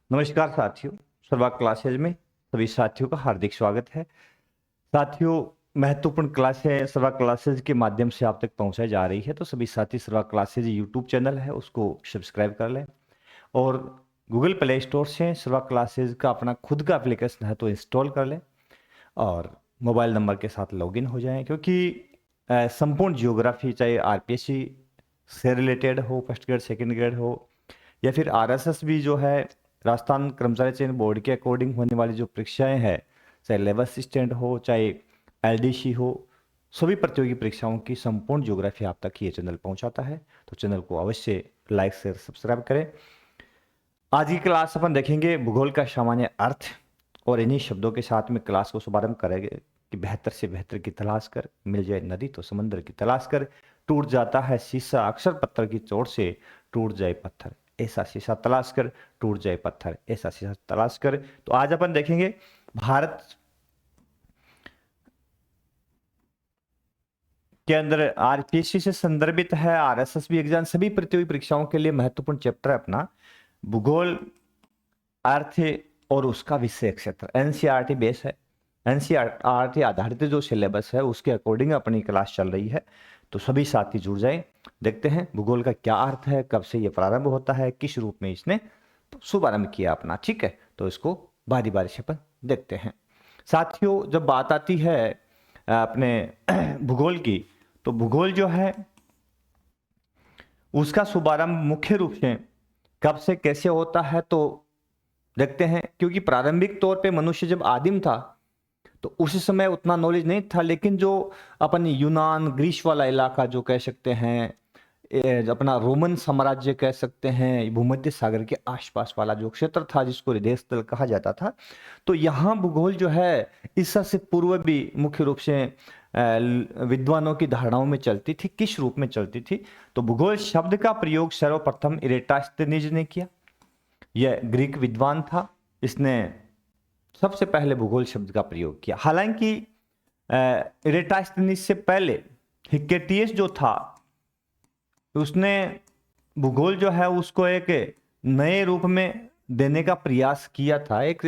नमस्कार साथियों। सर्वा क्लासेज में सभी साथियों का हार्दिक स्वागत है। साथियों, महत्वपूर्ण क्लासें सर्वा क्लासेज के माध्यम से आप तक पहुंचाई जा रही है, तो सभी साथी सर्वा क्लासेज यूट्यूब चैनल है उसको सब्सक्राइब कर लें और गूगल प्ले स्टोर से सर्वा क्लासेज का अपना खुद का एप्लीकेशन है तो इंस्टॉल कर लें और मोबाइल नंबर के साथ लॉगिन हो जाएं, क्योंकि संपूर्ण जियोग्राफी चाहे आरपीएससी से रिलेटेड हो, फर्स्ट ग्रेड सेकंड ग्रेड हो, या फिर आरएसएस भी जो है राजस्थान कर्मचारी चयन बोर्ड के अकॉर्डिंग होने वाली जो परीक्षाएं हैं, चाहे लेबर असिस्टेंट हो चाहे एलडीसी हो, सभी प्रतियोगी परीक्षाओं की संपूर्ण ज्योग्राफी आप तक ये चैनल पहुंचाता है। तो चैनल को अवश्य लाइक शेयर सब्सक्राइब करें। आज की क्लास अपन देखेंगे भूगोल का सामान्य अर्थ और इन्हीं शब्दों के साथ में क्लास को शुभारंभ करेंगे कि बेहतर से बेहतर की तलाश कर, मिल जाए नदी तो समंदर की तलाश कर, टूट जाता है शीशा अक्सर पत्थर की चोट से, टूट जाए पत्थर ऐसा शीशा तलाश कर, टूट जाए पत्थर ऐसा शीशा तलाश कर। तो आज अपन देखेंगे भारत के अंदर आरपीएससी से संदर्भित है, आरएसएस भी एग्जाम, सभी प्रतियोगी परीक्षाओं के लिए महत्वपूर्ण चैप्टर है अपना भूगोल, अर्थ और उसका विषय क्षेत्र। एनसीईआरटी बेस है, एनसीईआरटी आधारित जो सिलेबस है उसके अकॉर्डिंग अपनी क्लास चल रही है। तो सभी साथी जुड़ जाएं। देखते हैं भूगोल का क्या अर्थ है, कब से ये प्रारंभ होता है, किस रूप में इसने शुभारंभ किया अपना। ठीक है, तो इसको बारी बारी से अपन देखते हैं। साथियों, जब बात आती है अपने भूगोल की, तो भूगोल जो है उसका शुभारंभ मुख्य रूप से कब से कैसे होता है तो देखते हैं। क्योंकि प्रारंभिक तौर पे मनुष्य जब आदिम था तो उस समय उतना नॉलेज नहीं था, लेकिन जो अपन यूनान ग्रीस वाला इलाका जो कह सकते हैं, अपना रोमन साम्राज्य कह सकते हैं, भूमध्य सागर के आसपास वाला जो क्षेत्र था जिसको हृदय स्थल कहा जाता था, तो यहाँ भूगोल जो है ईसा से पूर्व भी मुख्य रूप से विद्वानों की धारणाओं में चलती थी। किस रूप में चलती थी? तो भूगोल शब्द का प्रयोग सर्वप्रथम इरेटास्थनीज ने किया। यह ग्रीक विद्वान था, इसने सबसे पहले भूगोल शब्द का प्रयोग किया। हालांकि इरेटास्थनीज से पहले हिक्केटियस जो था उसने भूगोल जो है उसको एक नए रूप में देने का प्रयास किया था, एक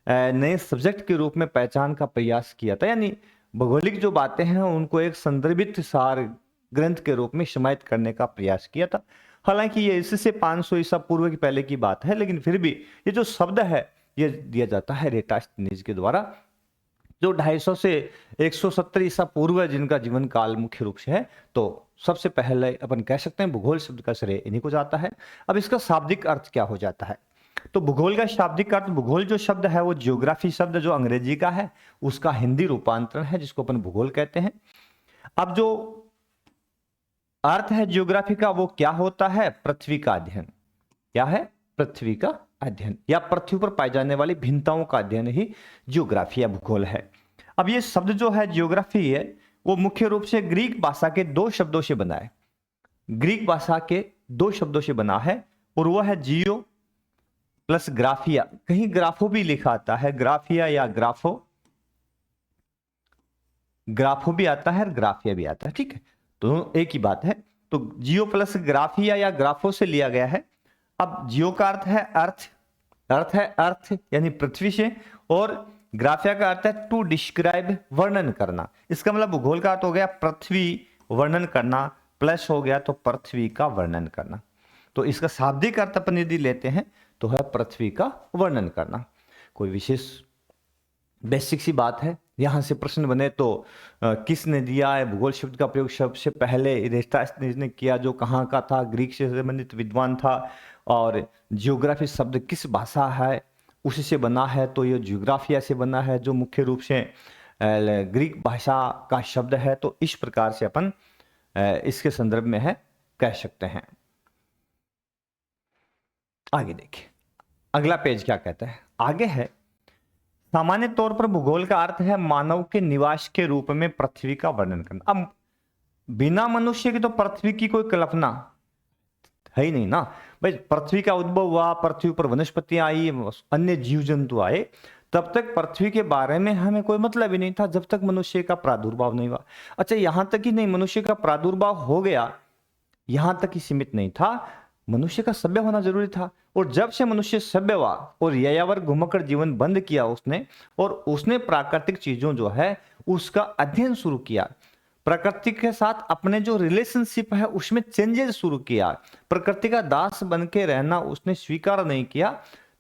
नए सब्जेक्ट के रूप में पहचान का प्रयास किया था। यानी भौगोलिक जो बातें हैं उनको एक संदर्भित सार ग्रंथ के रूप में समाहित करने का प्रयास किया था। हालांकि ये इससे 500 ईसा पूर्व की पहले की बात है, लेकिन फिर भी ये जो शब्द है ये दिया जाता है इरेटास्थनीज के द्वारा, जो 250 से 170 ईसा पूर्व जिनका जीवन काल मुख्य रूप से है। तो सबसे पहले अपन कह सकते हैं भूगोल शब्द का श्रेय इन्हीं को जाता है। अब इसका शाब्दिक अर्थ क्या हो जाता है? तो भूगोल का शाब्दिक अर्थ, भूगोल जो शब्द है वो जियोग्राफी शब्द जो अंग्रेजी का है उसका हिंदी रूपांतरण है जिसको अपन भूगोल कहते हैं। अब जो अर्थ है जियोग्राफी का वो क्या होता है? पृथ्वी का अध्ययन। क्या है? पृथ्वी का अध्ययन या पृथ्वी पर पाई जाने वाली भिन्नताओं का अध्ययन ही जियोग्राफी या भूगोल है। अब ये शब्द जो है जियोग्राफी है वो मुख्य रूप से ग्रीक भाषा के दो शब्दों से बना है। ग्रीक भाषा के दो शब्दों से बना है और वह है जियो प्लस ग्राफिया। कहीं ग्राफो भी लिखा आता है, ग्राफिया या ग्राफो, ग्राफो भी आता है और ग्राफिया भी आता है। ठीक है, तो एक ही बात है। तो जियो प्लस ग्राफिया या ग्राफो से लिया गया है। अब जियो का अर्थ है अर्थ, अर्थ है अर्थ यानी पृथ्वी से, और ग्राफिया का अर्थ है टू डिस्क्राइब, वर्णन करना। इसका मतलब भूगोल का अर्थ हो गया पृथ्वी वर्णन करना, प्लस हो गया तो पृथ्वी का वर्णन करना। तो इसका शाब्दिक अर्थ अपन यदि लेते हैं तो है पृथ्वी का वर्णन करना। कोई विशेष बेसिक सी बात है, यहां से प्रश्न बने तो किसने दिया है भूगोल शब्द का प्रयोग? सबसे पहले इरेटास्थनीज ने किया, जो कहाँ का था? ग्रीक से संबंधित विद्वान था। और जियोग्राफी शब्द किस भाषा है उसी से बना है, तो ये जियोग्राफिया से बना है जो मुख्य रूप से ग्रीक भाषा का शब्द है। तो इस प्रकार से अपन इसके संदर्भ में है कह सकते हैं। आगे देखिए अगला पेज क्या कहता है। आगे है सामान्य तौर पर भूगोल का अर्थ है मानव के निवास के रूप में पृथ्वी का वर्णन करना। अब बिना मनुष्य की तो पृथ्वी की कोई कल्पना है ही नहीं ना भाई। पृथ्वी का उद्भव हुआ, पृथ्वी पर वनस्पतियां आई, अन्य जीव जंतु आए, तब तक पृथ्वी के बारे में हमें कोई मतलब ही नहीं था जब तक मनुष्य का प्रादुर्भाव नहीं हुआ। अच्छा, यहां तक ही नहीं, मनुष्य का प्रादुर्भाव हो गया यहां तक ही सीमित नहीं था, मनुष्य का सभ्य होना जरूरी था। और जब से मनुष्य सभ्य हुआ और यायावर घुमकर जीवन बंद किया उसने, और उसने प्राकृतिक चीजों जो है उसका अध्ययन शुरू किया, प्रकृति के साथ अपने जो रिलेशनशिप है उसमें चेंजेस शुरू किया, प्रकृति का दास बन के रहना उसने स्वीकार नहीं किया,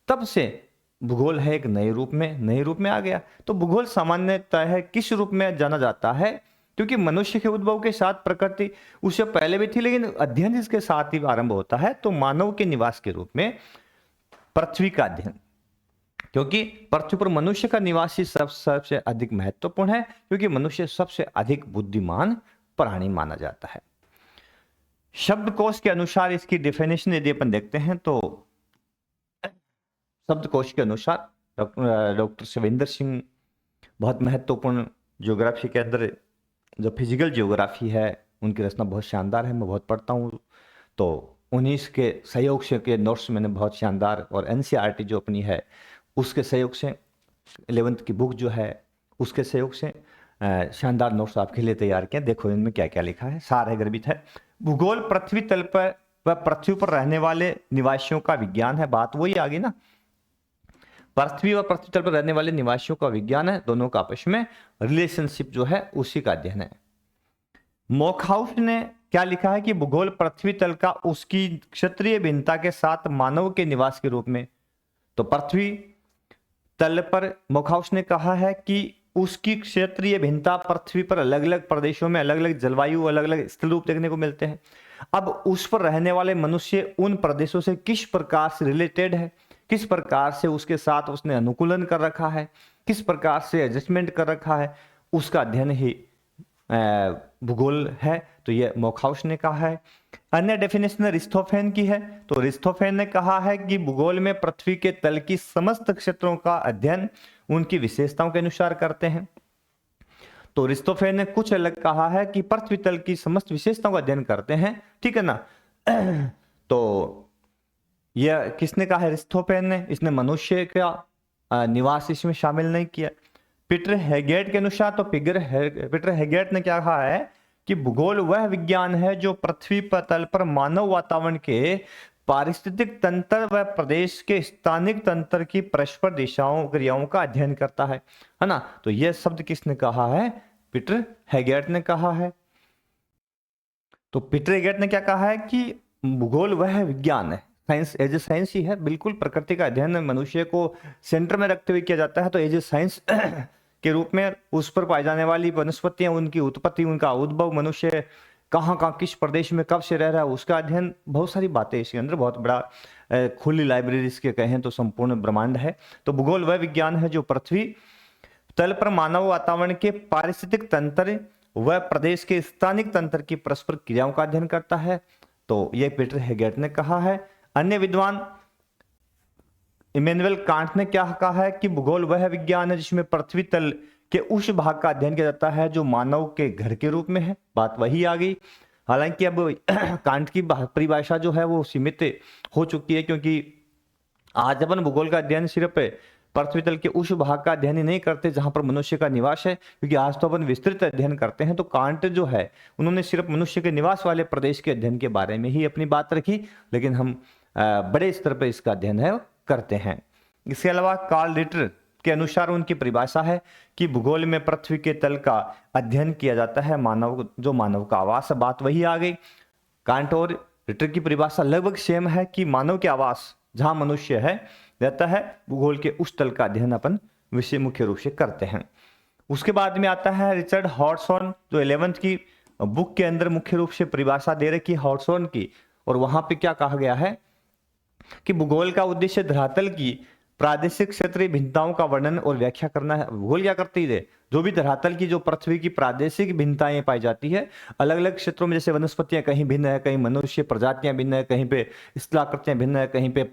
तब से भूगोल है एक नए रूप में आ गया। तो भूगोल सामान्यतः है किस रूप में जाना जाता है, क्योंकि मनुष्य के उद्भव के साथ प्रकृति उससे पहले भी थी, लेकिन अध्ययन इसके साथ ही आरंभ होता है। तो मानव के निवास के रूप में पृथ्वी का अध्ययन, क्योंकि पृथ्वी पर मनुष्य का निवास ही सबसे अधिक महत्वपूर्ण है, क्योंकि मनुष्य सबसे अधिक बुद्धिमान प्राणी माना जाता है। शब्दकोश के अनुसार इसकी डेफिनेशन यदि अपन देखते हैं तो शब्दकोश के अनुसार डॉक्टर शिवेंद्र सिंह बहुत महत्वपूर्ण ज्योग्राफी के अंदर जो फिजिकल ज्योग्राफी है उनकी रचना बहुत शानदार है, मैं बहुत पढ़ता हूँ। तो उन्हीं के सहयोग से के नोट्स मैंने बहुत शानदार, और एनसीईआरटी जो अपनी है उसके सहयोग से 11th की बुक जो है उसके सहयोग से शानदार नोट्स आपके लिए तैयार किए। देखो इनमें क्या क्या लिखा है, सार है, गर्भित है। भूगोल पृथ्वी तल पर व पृथ्वी पर रहने वाले निवासियों का विज्ञान है। बात वही आ गई ना, पृथ्वी और पृथ्वी तल पर रहने वाले निवासियों का विज्ञान है, दोनों का आपस में रिलेशनशिप जो है उसी का अध्ययन है। मोकहाउस ने क्या लिखा है कि भूगोल पृथ्वी तल का उसकी क्षेत्रीय भिन्नता के साथ मानव के निवास के रूप में। तो पृथ्वी तल पर मोकहाउस ने कहा है कि उसकी क्षेत्रीय भिन्नता, पृथ्वी पर अलग अलग प्रदेशों में अलग अलग जलवायु, अलग अलग स्थल रूप देखने को मिलते हैं। अब उस पर रहने वाले मनुष्य उन प्रदेशों से किस प्रकार से रिलेटेड है, किस प्रकार से उसके साथ उसने अनुकूलन कर रखा है, किस प्रकार से एडजस्टमेंट कर रखा है, उसका अध्ययन ही भूगोल है। तो ये मोकहाउस ने कहा है। अन्य डेफिनेशन रिस्थोफेन की है। तो रिस्थोफेन ने कहा है कि भूगोल में पृथ्वी के तल की समस्त क्षेत्रों का अध्ययन उनकी विशेषताओं के अनुसार करते हैं। तो रिस्थोफेन ने कुछ अलग कहा है कि पृथ्वी तल की समस्त विशेषताओं का अध्ययन करते हैं, ठीक है ना। तो यह किसने कहा है? रिस्थोफेन ने। इसने मनुष्य का निवास इसमें शामिल नहीं किया। पीटर हेगेट के अनुसार तो पीटर हेगेट ने क्या कहा है कि भूगोल वह विज्ञान है जो पृथ्वी तल पर मानव वातावरण के पारिस्थितिक तंत्र व प्रदेश के स्थानिक तंत्र की परस्पर दिशाओं क्रियाओं का अध्ययन करता है ना। तो यह शब्द किसने कहा है? पीटर हेगेट ने कहा है। तो पीटर हेगेट ने क्या कहा है कि भूगोल वह विज्ञान है, साइंस एज ए साइंस ही है, बिल्कुल प्रकृति का अध्ययन मनुष्य को सेंटर में रखते हुए किया जाता है। तो एज ए साइंस के रूप में उस पर पाई जाने वाली वनस्पतियां, उनकी उत्पत्ति, उनका उद्भव, मनुष्य कहाँ कहाँ किस प्रदेश में कब से रह रहा है, उसका अध्ययन, बहुत सारी बातें इसके अंदर, बहुत बड़ा खुली लाइब्रेरी इसके कहें तो संपूर्ण ब्रह्मांड है। तो भूगोल वह विज्ञान है जो पृथ्वी तल पर मानव वातावरण के पारिस्थितिक तंत्र व प्रदेश के स्थानिक तंत्र की परस्पर क्रियाओं का अध्ययन करता है। तो यह पीटर हेगेट ने कहा है। अन्य विद्वान इमैनुअल कांट ने क्या कहा है कि भूगोल वह विज्ञान है जिसमें पृथ्वी तल के उस भाग का अध्ययन किया जाता है जो मानव के घर के रूप में है। बात वही आ गई। हालांकि अब कांट की परिभाषा जो है वो सीमित हो चुकी है, क्योंकि आज अपन भूगोल का अध्ययन सिर्फ पृथ्वी तल के उस भाग का अध्ययन ही नहीं करते जहां पर मनुष्य का निवास है, क्योंकि आज तो अपन विस्तृत अध्ययन करते हैं। तो कांट जो है उन्होंने सिर्फ मनुष्य के निवास वाले प्रदेश के अध्ययन के बारे में ही अपनी बात रखी, लेकिन हम बड़े स्तर पर इसका अध्ययन है करते हैं। इसके अलावा कार्ल रिटर के अनुसार उनकी परिभाषा है कि भूगोल में पृथ्वी के तल का अध्ययन किया जाता है, मानव का आवास। बात वही आ गई। कांट और रिटर की परिभाषा लगभग सेम है कि मानव के आवास जहां मनुष्य है रहता है, भूगोल के उस तल का अध्ययन अपन विषय मुख्य रूप से करते हैं। उसके बाद में आता है रिचर्ड हॉर्सॉन, जो 11th की बुक के अंदर मुख्य रूप से परिभाषा दे रखी है हॉर्सॉन की। और वहां पे क्या कहा गया है कि भूगोल का उद्देश्य धरातल की प्रादेशिक क्षेत्रीय भिन्नताओं का वर्णन और व्याख्या करना है। भूगोल क्या करती है? जो भी धरातल की, जो पृथ्वी की प्रादेशिक भिन्नताएं पाई जाती है अलग अलग क्षेत्रों में, जैसे वनस्पतियां कहीं भिन्न है, कहीं मनुष्य प्रजातियां भिन्न है, कहीं पे स्थलाकृतियां भिन्न है, कहीं पे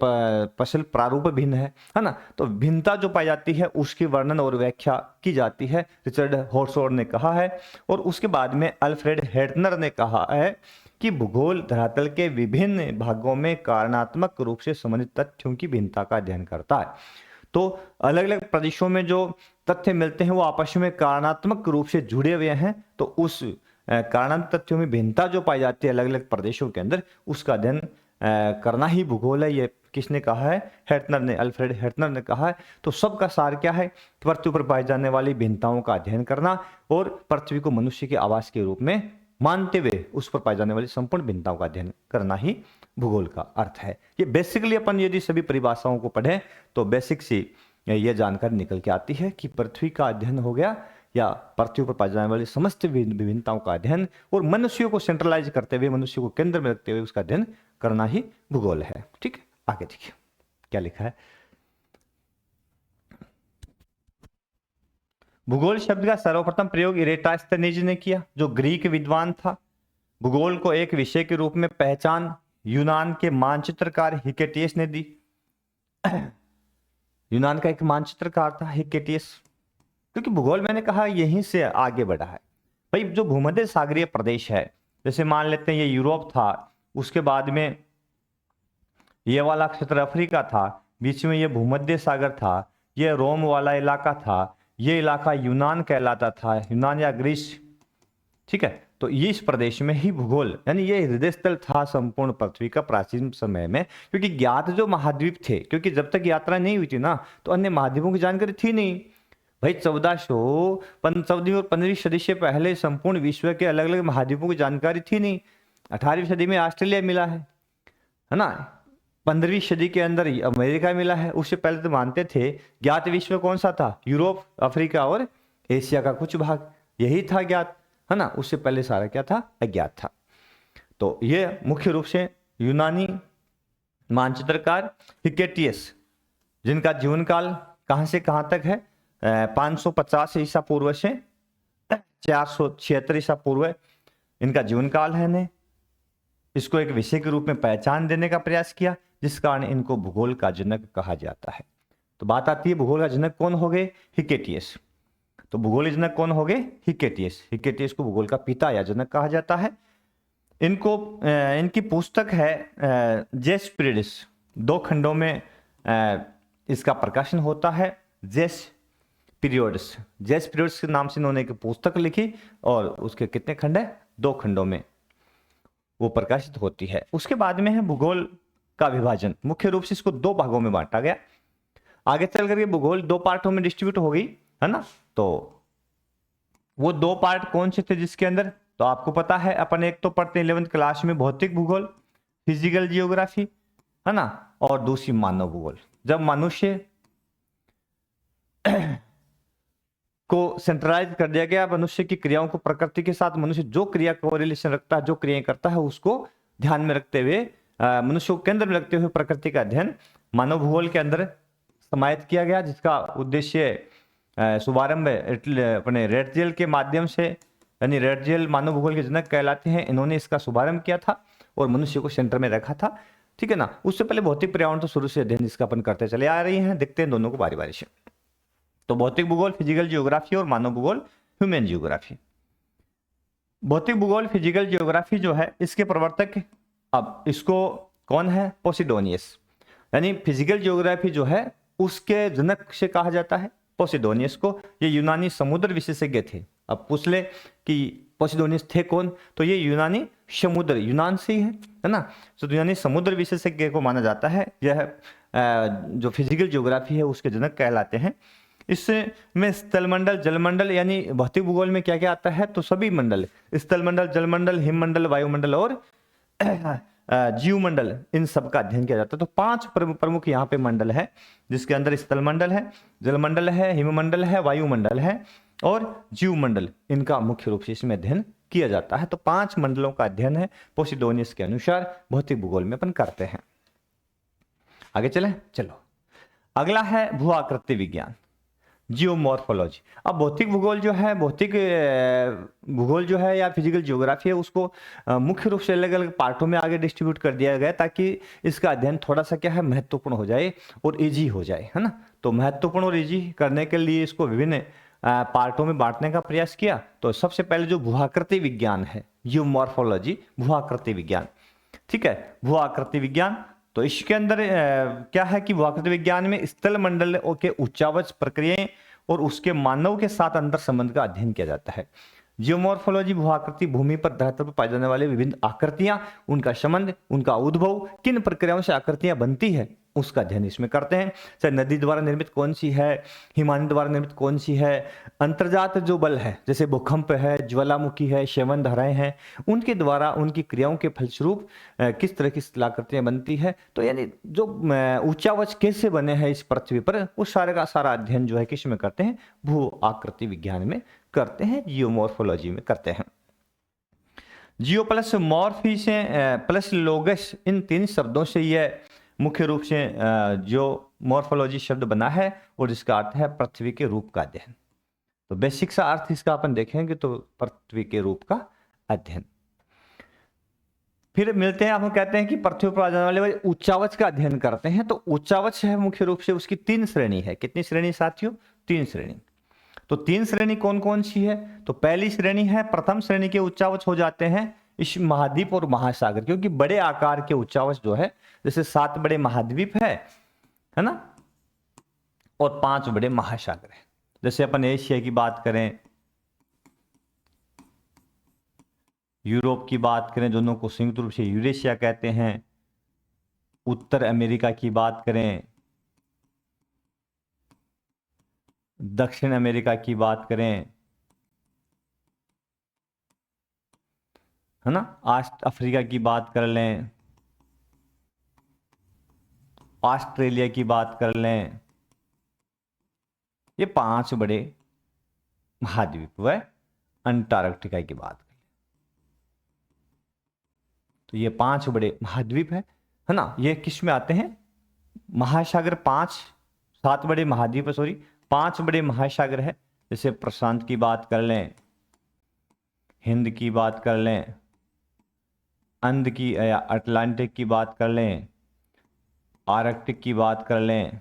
फसल प्रारूप भिन्न है ना। तो भिन्नता जो पाई जाती है उसकी वर्णन और व्याख्या की जाती है, रिचर्ड हॉर्सॉन ने कहा है। और उसके बाद में अल्फ्रेड हेटनर ने कहा है कि भूगोल धरातल के विभिन्न भागों में कारणात्मक रूप से संबंधित तथ्यों की भिन्नता का अध्ययन करता है। तो अलग अलग प्रदेशों में जो तथ्य मिलते हैं वो आपस में कारणात्मक रूप से जुड़े हुए हैं। तो उस कारणात्मक तथ्यों में भिन्नता जो पाई जाती है अलग अलग प्रदेशों के अंदर, उसका अध्ययन करना ही भूगोल है। ये किसने कहा है? हेटनर ने, अल्फ्रेड हेटनर ने कहा है। तो सबका सार क्या है? पृथ्वी पर पाई जाने वाली भिन्नताओं का अध्ययन करना और पृथ्वी को मनुष्य के आवास के रूप में मानते हुए उस पर पाई जाने वाली संपूर्ण भिन्नताओं का अध्ययन करना ही भूगोल का अर्थ है। ये बेसिकली अपन यदि सभी परिभाषाओं को पढ़ें तो बेसिक सी ये जानकारी निकल के आती है कि पृथ्वी का अध्ययन हो गया या पृथ्वी पर पाई जाने वाली समस्त विभिन्नताओं का अध्ययन और मनुष्यों को सेंट्रलाइज करते हुए, मनुष्य को केंद्र में रखते हुए उसका अध्ययन करना ही भूगोल है। ठीक है, आगे देखिए क्या लिखा है। भूगोल शब्द का सर्वप्रथम प्रयोग इरेटास्थनीज ने किया, जो ग्रीक विद्वान था। भूगोल को एक विषय के रूप में पहचान यूनान के मानचित्रकार हिकेटियस ने दी। यूनान का एक मानचित्रकार था हिकेटियस, क्योंकि भूगोल मैंने कहा यहीं से आगे बढ़ा है। भाई जो भूमध्य सागरीय प्रदेश है, जैसे मान लेते हैं ये यूरोप था, उसके बाद में ये वाला क्षेत्र अफ्रीका था, बीच में ये भूमध्य सागर था, ये रोम वाला इलाका था, ये इलाका यूनान कहलाता था, यूनान या ग्रीस। ठीक है, तो ये इस प्रदेश में ही भूगोल यानी ये हृदय स्थल था संपूर्ण पृथ्वी का प्राचीन समय में, क्योंकि ज्ञात जो महाद्वीप थे, क्योंकि जब तक यात्रा नहीं हुई थी ना तो अन्य महाद्वीपों की जानकारी थी नहीं। भाई 1414वीं और 15वीं सदी से पहले संपूर्ण विश्व के अलग अलग महाद्वीपों की जानकारी थी नहीं। 18वीं सदी में ऑस्ट्रेलिया मिला है ना, 15वीं सदी के अंदर अमेरिका मिला है। उससे पहले तो मानते थे ज्ञात विश्व कौन सा था? यूरोप, अफ्रीका और एशिया का कुछ भाग, यही था ज्ञात, है ना। उससे पहले सारा क्या था? अज्ञात था। तो ये मुख्य रूप से यूनानी मानचित्रकार हिकेटियस, जिनका जीवन काल कहां से कहां तक है? 550 ईसा पूर्व से 476 ईसा पूर्व इनका जीवन काल है ने। इसको एक विषय के रूप में पहचान देने का प्रयास किया, जिस कारण इनको भूगोल का जनक कहा जाता है। तो बात आती है भूगोल का जनक कौन हो गए? हिकेटियस। तो भूगोल जनक कौन हो गए? हिकेटियस। हिकेटियस को भूगोल का पिता या जनक कहा जाता है। इनको इनकी पुस्तक है जेस पीरियड्स, 2 खंडों में इसका प्रकाशन होता है। जेस पीरियड्स, जेस पीरियड्स के नाम से इन्होंने एक पुस्तक लिखी और उसके कितने खंड है? 2 खंडों में वो प्रकाशित होती है। उसके बाद में है भूगोल का विभाजन। मुख्य रूप से इसको 2 भागों में बांटा गया। आगे चल करके भूगोल 2 पार्टों में डिस्ट्रीब्यूट हो गई, है ना। तो वो 2 पार्ट कौन से थे जिसके अंदर? तो आपको पता है अपन एक तो पढ़ते 11वीं क्लास में भौतिक भूगोल, फिजिकल जियोग्राफी, है ना, और दूसरी मानव भूगोल। जब मनुष्य को सेंट्रलाइज कर दिया गया, मनुष्य की क्रियाओं को प्रकृति के साथ मनुष्य जो क्रिया को रिलेशन रखता है, जो क्रियाएं करता है, उसको ध्यान में रखते हुए मनुष्य को केंद्र में रखते हुए प्रकृति का अध्ययन मानव भूगोल के अंदर समाहित किया गया, जिसका उद्देश्य शुभारंभ अपने रेडजेल के माध्यम से, यानी रेडजेल मानव भूगोल के जनक कहलाते हैं। इन्होंने इसका शुभारंभ किया था और मनुष्य को सेंटर में रखा था। ठीक है ना। उससे पहले भौतिक पर्यावरण तो शुरू से अध्ययन इसका अपन करते चले आ रही हैं। देखते हैं दोनों को बारी बारी से। तो भौतिक भूगोल फिजिकल जियोग्राफी और मानव भूगोल ह्यूमन जियोग्राफी। भौतिक भूगोल फिजिकल जियोग्राफी जो है इसके प्रवर्तक, अब इसको कौन है? पोसिडोनियस। यानी फिजिकल जियोग्राफी जो है उसके जनक से कहा जाता है पोसिडोनियस को। ये यूनानी समुद्र विशेषज्ञ थे। अब पूछ ले कि पोसिडोनियस थे कौन, तो ये यूनानी समुद्र, यूनान से ही है ना। तो यूनानी समुद्र विशेषज्ञ को माना जाता है। यह जो फिजिकल जियोग्राफी है उसके जनक कहलाते हैं। इसमें स्थलमंडल, जलमंडल, यानी भौतिक भूगोल में क्या क्या आता है? तो सभी मंडल, स्थलमंडल, जलमंडल, हिममंडल, वायुमंडल और जीवमंडल, इन सब का अध्ययन किया जाता है। तो 5 प्रमुख यहाँ पे मंडल है, जिसके अंदर स्थलमंडल है, जलमंडल है, हिममंडल है, वायुमंडल है और जीवमंडल। इनका मुख्य रूप से इसमें अध्ययन किया जाता है। तो 5 मंडलों का अध्ययन है पोसिडोनियस के अनुसार भौतिक भूगोल में अपन करते हैं। आगे चले, चलो। अगला है भू आकृति विज्ञान, जियोमॉर्फोलॉजी। अब भौतिक भूगोल जो है, भौतिक भूगोल जो है या फिजिकल जियोग्राफी है, उसको मुख्य रूप से अलग अलग पार्टों में आगे डिस्ट्रीब्यूट कर दिया गया, ताकि इसका अध्ययन थोड़ा सा क्या है, महत्वपूर्ण हो जाए और इजी हो जाए, है ना। तो महत्वपूर्ण और इजी करने के लिए इसको विभिन्न पार्टों में बांटने का प्रयास किया। तो सबसे पहले जो भू आकृति विज्ञान है, जियोमॉर्फोलॉजी, भू आकृति विज्ञान। ठीक है, भू आकृति विज्ञान। तो इसके अंदर क्या है कि भूआकृति विज्ञान में स्थल मंडल के उच्चावच प्रक्रियाएं और उसके मानव के साथ अंतर संबंध का अध्ययन किया जाता है। जियोमॉर्फोलॉजी भूआकृति भूमि पर धरातल पर पाए जाने वाले विभिन्न आकृतियां, उनका संबंध, उनका उद्भव, किन प्रक्रियाओं से आकृतियां बनती है, उसका अध्ययन इसमें करते हैं। चाहे नदी द्वारा निर्मित कौन सी है, हिमानी द्वारा निर्मित कौन सी है, अंतर्जात जो बल है जैसे भूकंप है, ज्वालामुखी है, शैवन धाराएं हैं, उनके द्वारा उनकी क्रियाओं के फलस्वरूप किस तरह की शिलाकृतियां बनती है। तो यानी जो उच्चावच कैसे बने हैं इस पृथ्वी पर, वो सारे का सारा अध्ययन जो है किस में करते हैं, भू आकृति विज्ञान में करते हैं, जियोमॉर्फोलॉजी में करते हैं। जियो प्लस मॉर्फी से प्लस लोगस, इन तीन शब्दों से यह मुख्य रूप से जो मॉर्फोलॉजी शब्द बना है और इसका अर्थ है पृथ्वी के रूप का अध्ययन। तो बेसिक सा अर्थ इसका अपन देखेंगे तो पृथ्वी के रूप का अध्ययन। फिर मिलते हैं, हम कहते हैं कि पृथ्वी पर आ जाने वाले उच्चावच का अध्ययन करते हैं। तो उच्चावच है मुख्य रूप से उसकी तीन श्रेणी है। कितनी श्रेणी साथियों? तीन श्रेणी। तो तीन श्रेणी कौन कौन सी है? तो पहली श्रेणी है, प्रथम श्रेणी के उच्चावच हो जाते हैं इस महाद्वीप और महासागर, क्योंकि बड़े आकार के उच्चावच जो है, जैसे 7 बड़े महाद्वीप है ना, और 5 बड़े महासागर है। जैसे अपन एशिया की बात करें, यूरोप की बात करें, दोनों को संयुक्त रूप से यूरेशिया कहते हैं। उत्तर अमेरिका की बात करें, दक्षिण अमेरिका की बात करें, है ना, अफ्रीका की बात कर लें, ऑस्ट्रेलिया की बात कर लें, ये 5 बड़े महाद्वीप। व अंटार्कटिका की बात करें तो ये 5 बड़े महाद्वीप है ना। ये किस में आते हैं? महासागर 7 बड़े महाद्वीप, सॉरी 5 बड़े महासागर है। जैसे प्रशांत की बात कर लें, हिंद की बात कर लें, अंध की या अटलांटिक की बात कर लें, आर्कटिक की बात कर लें,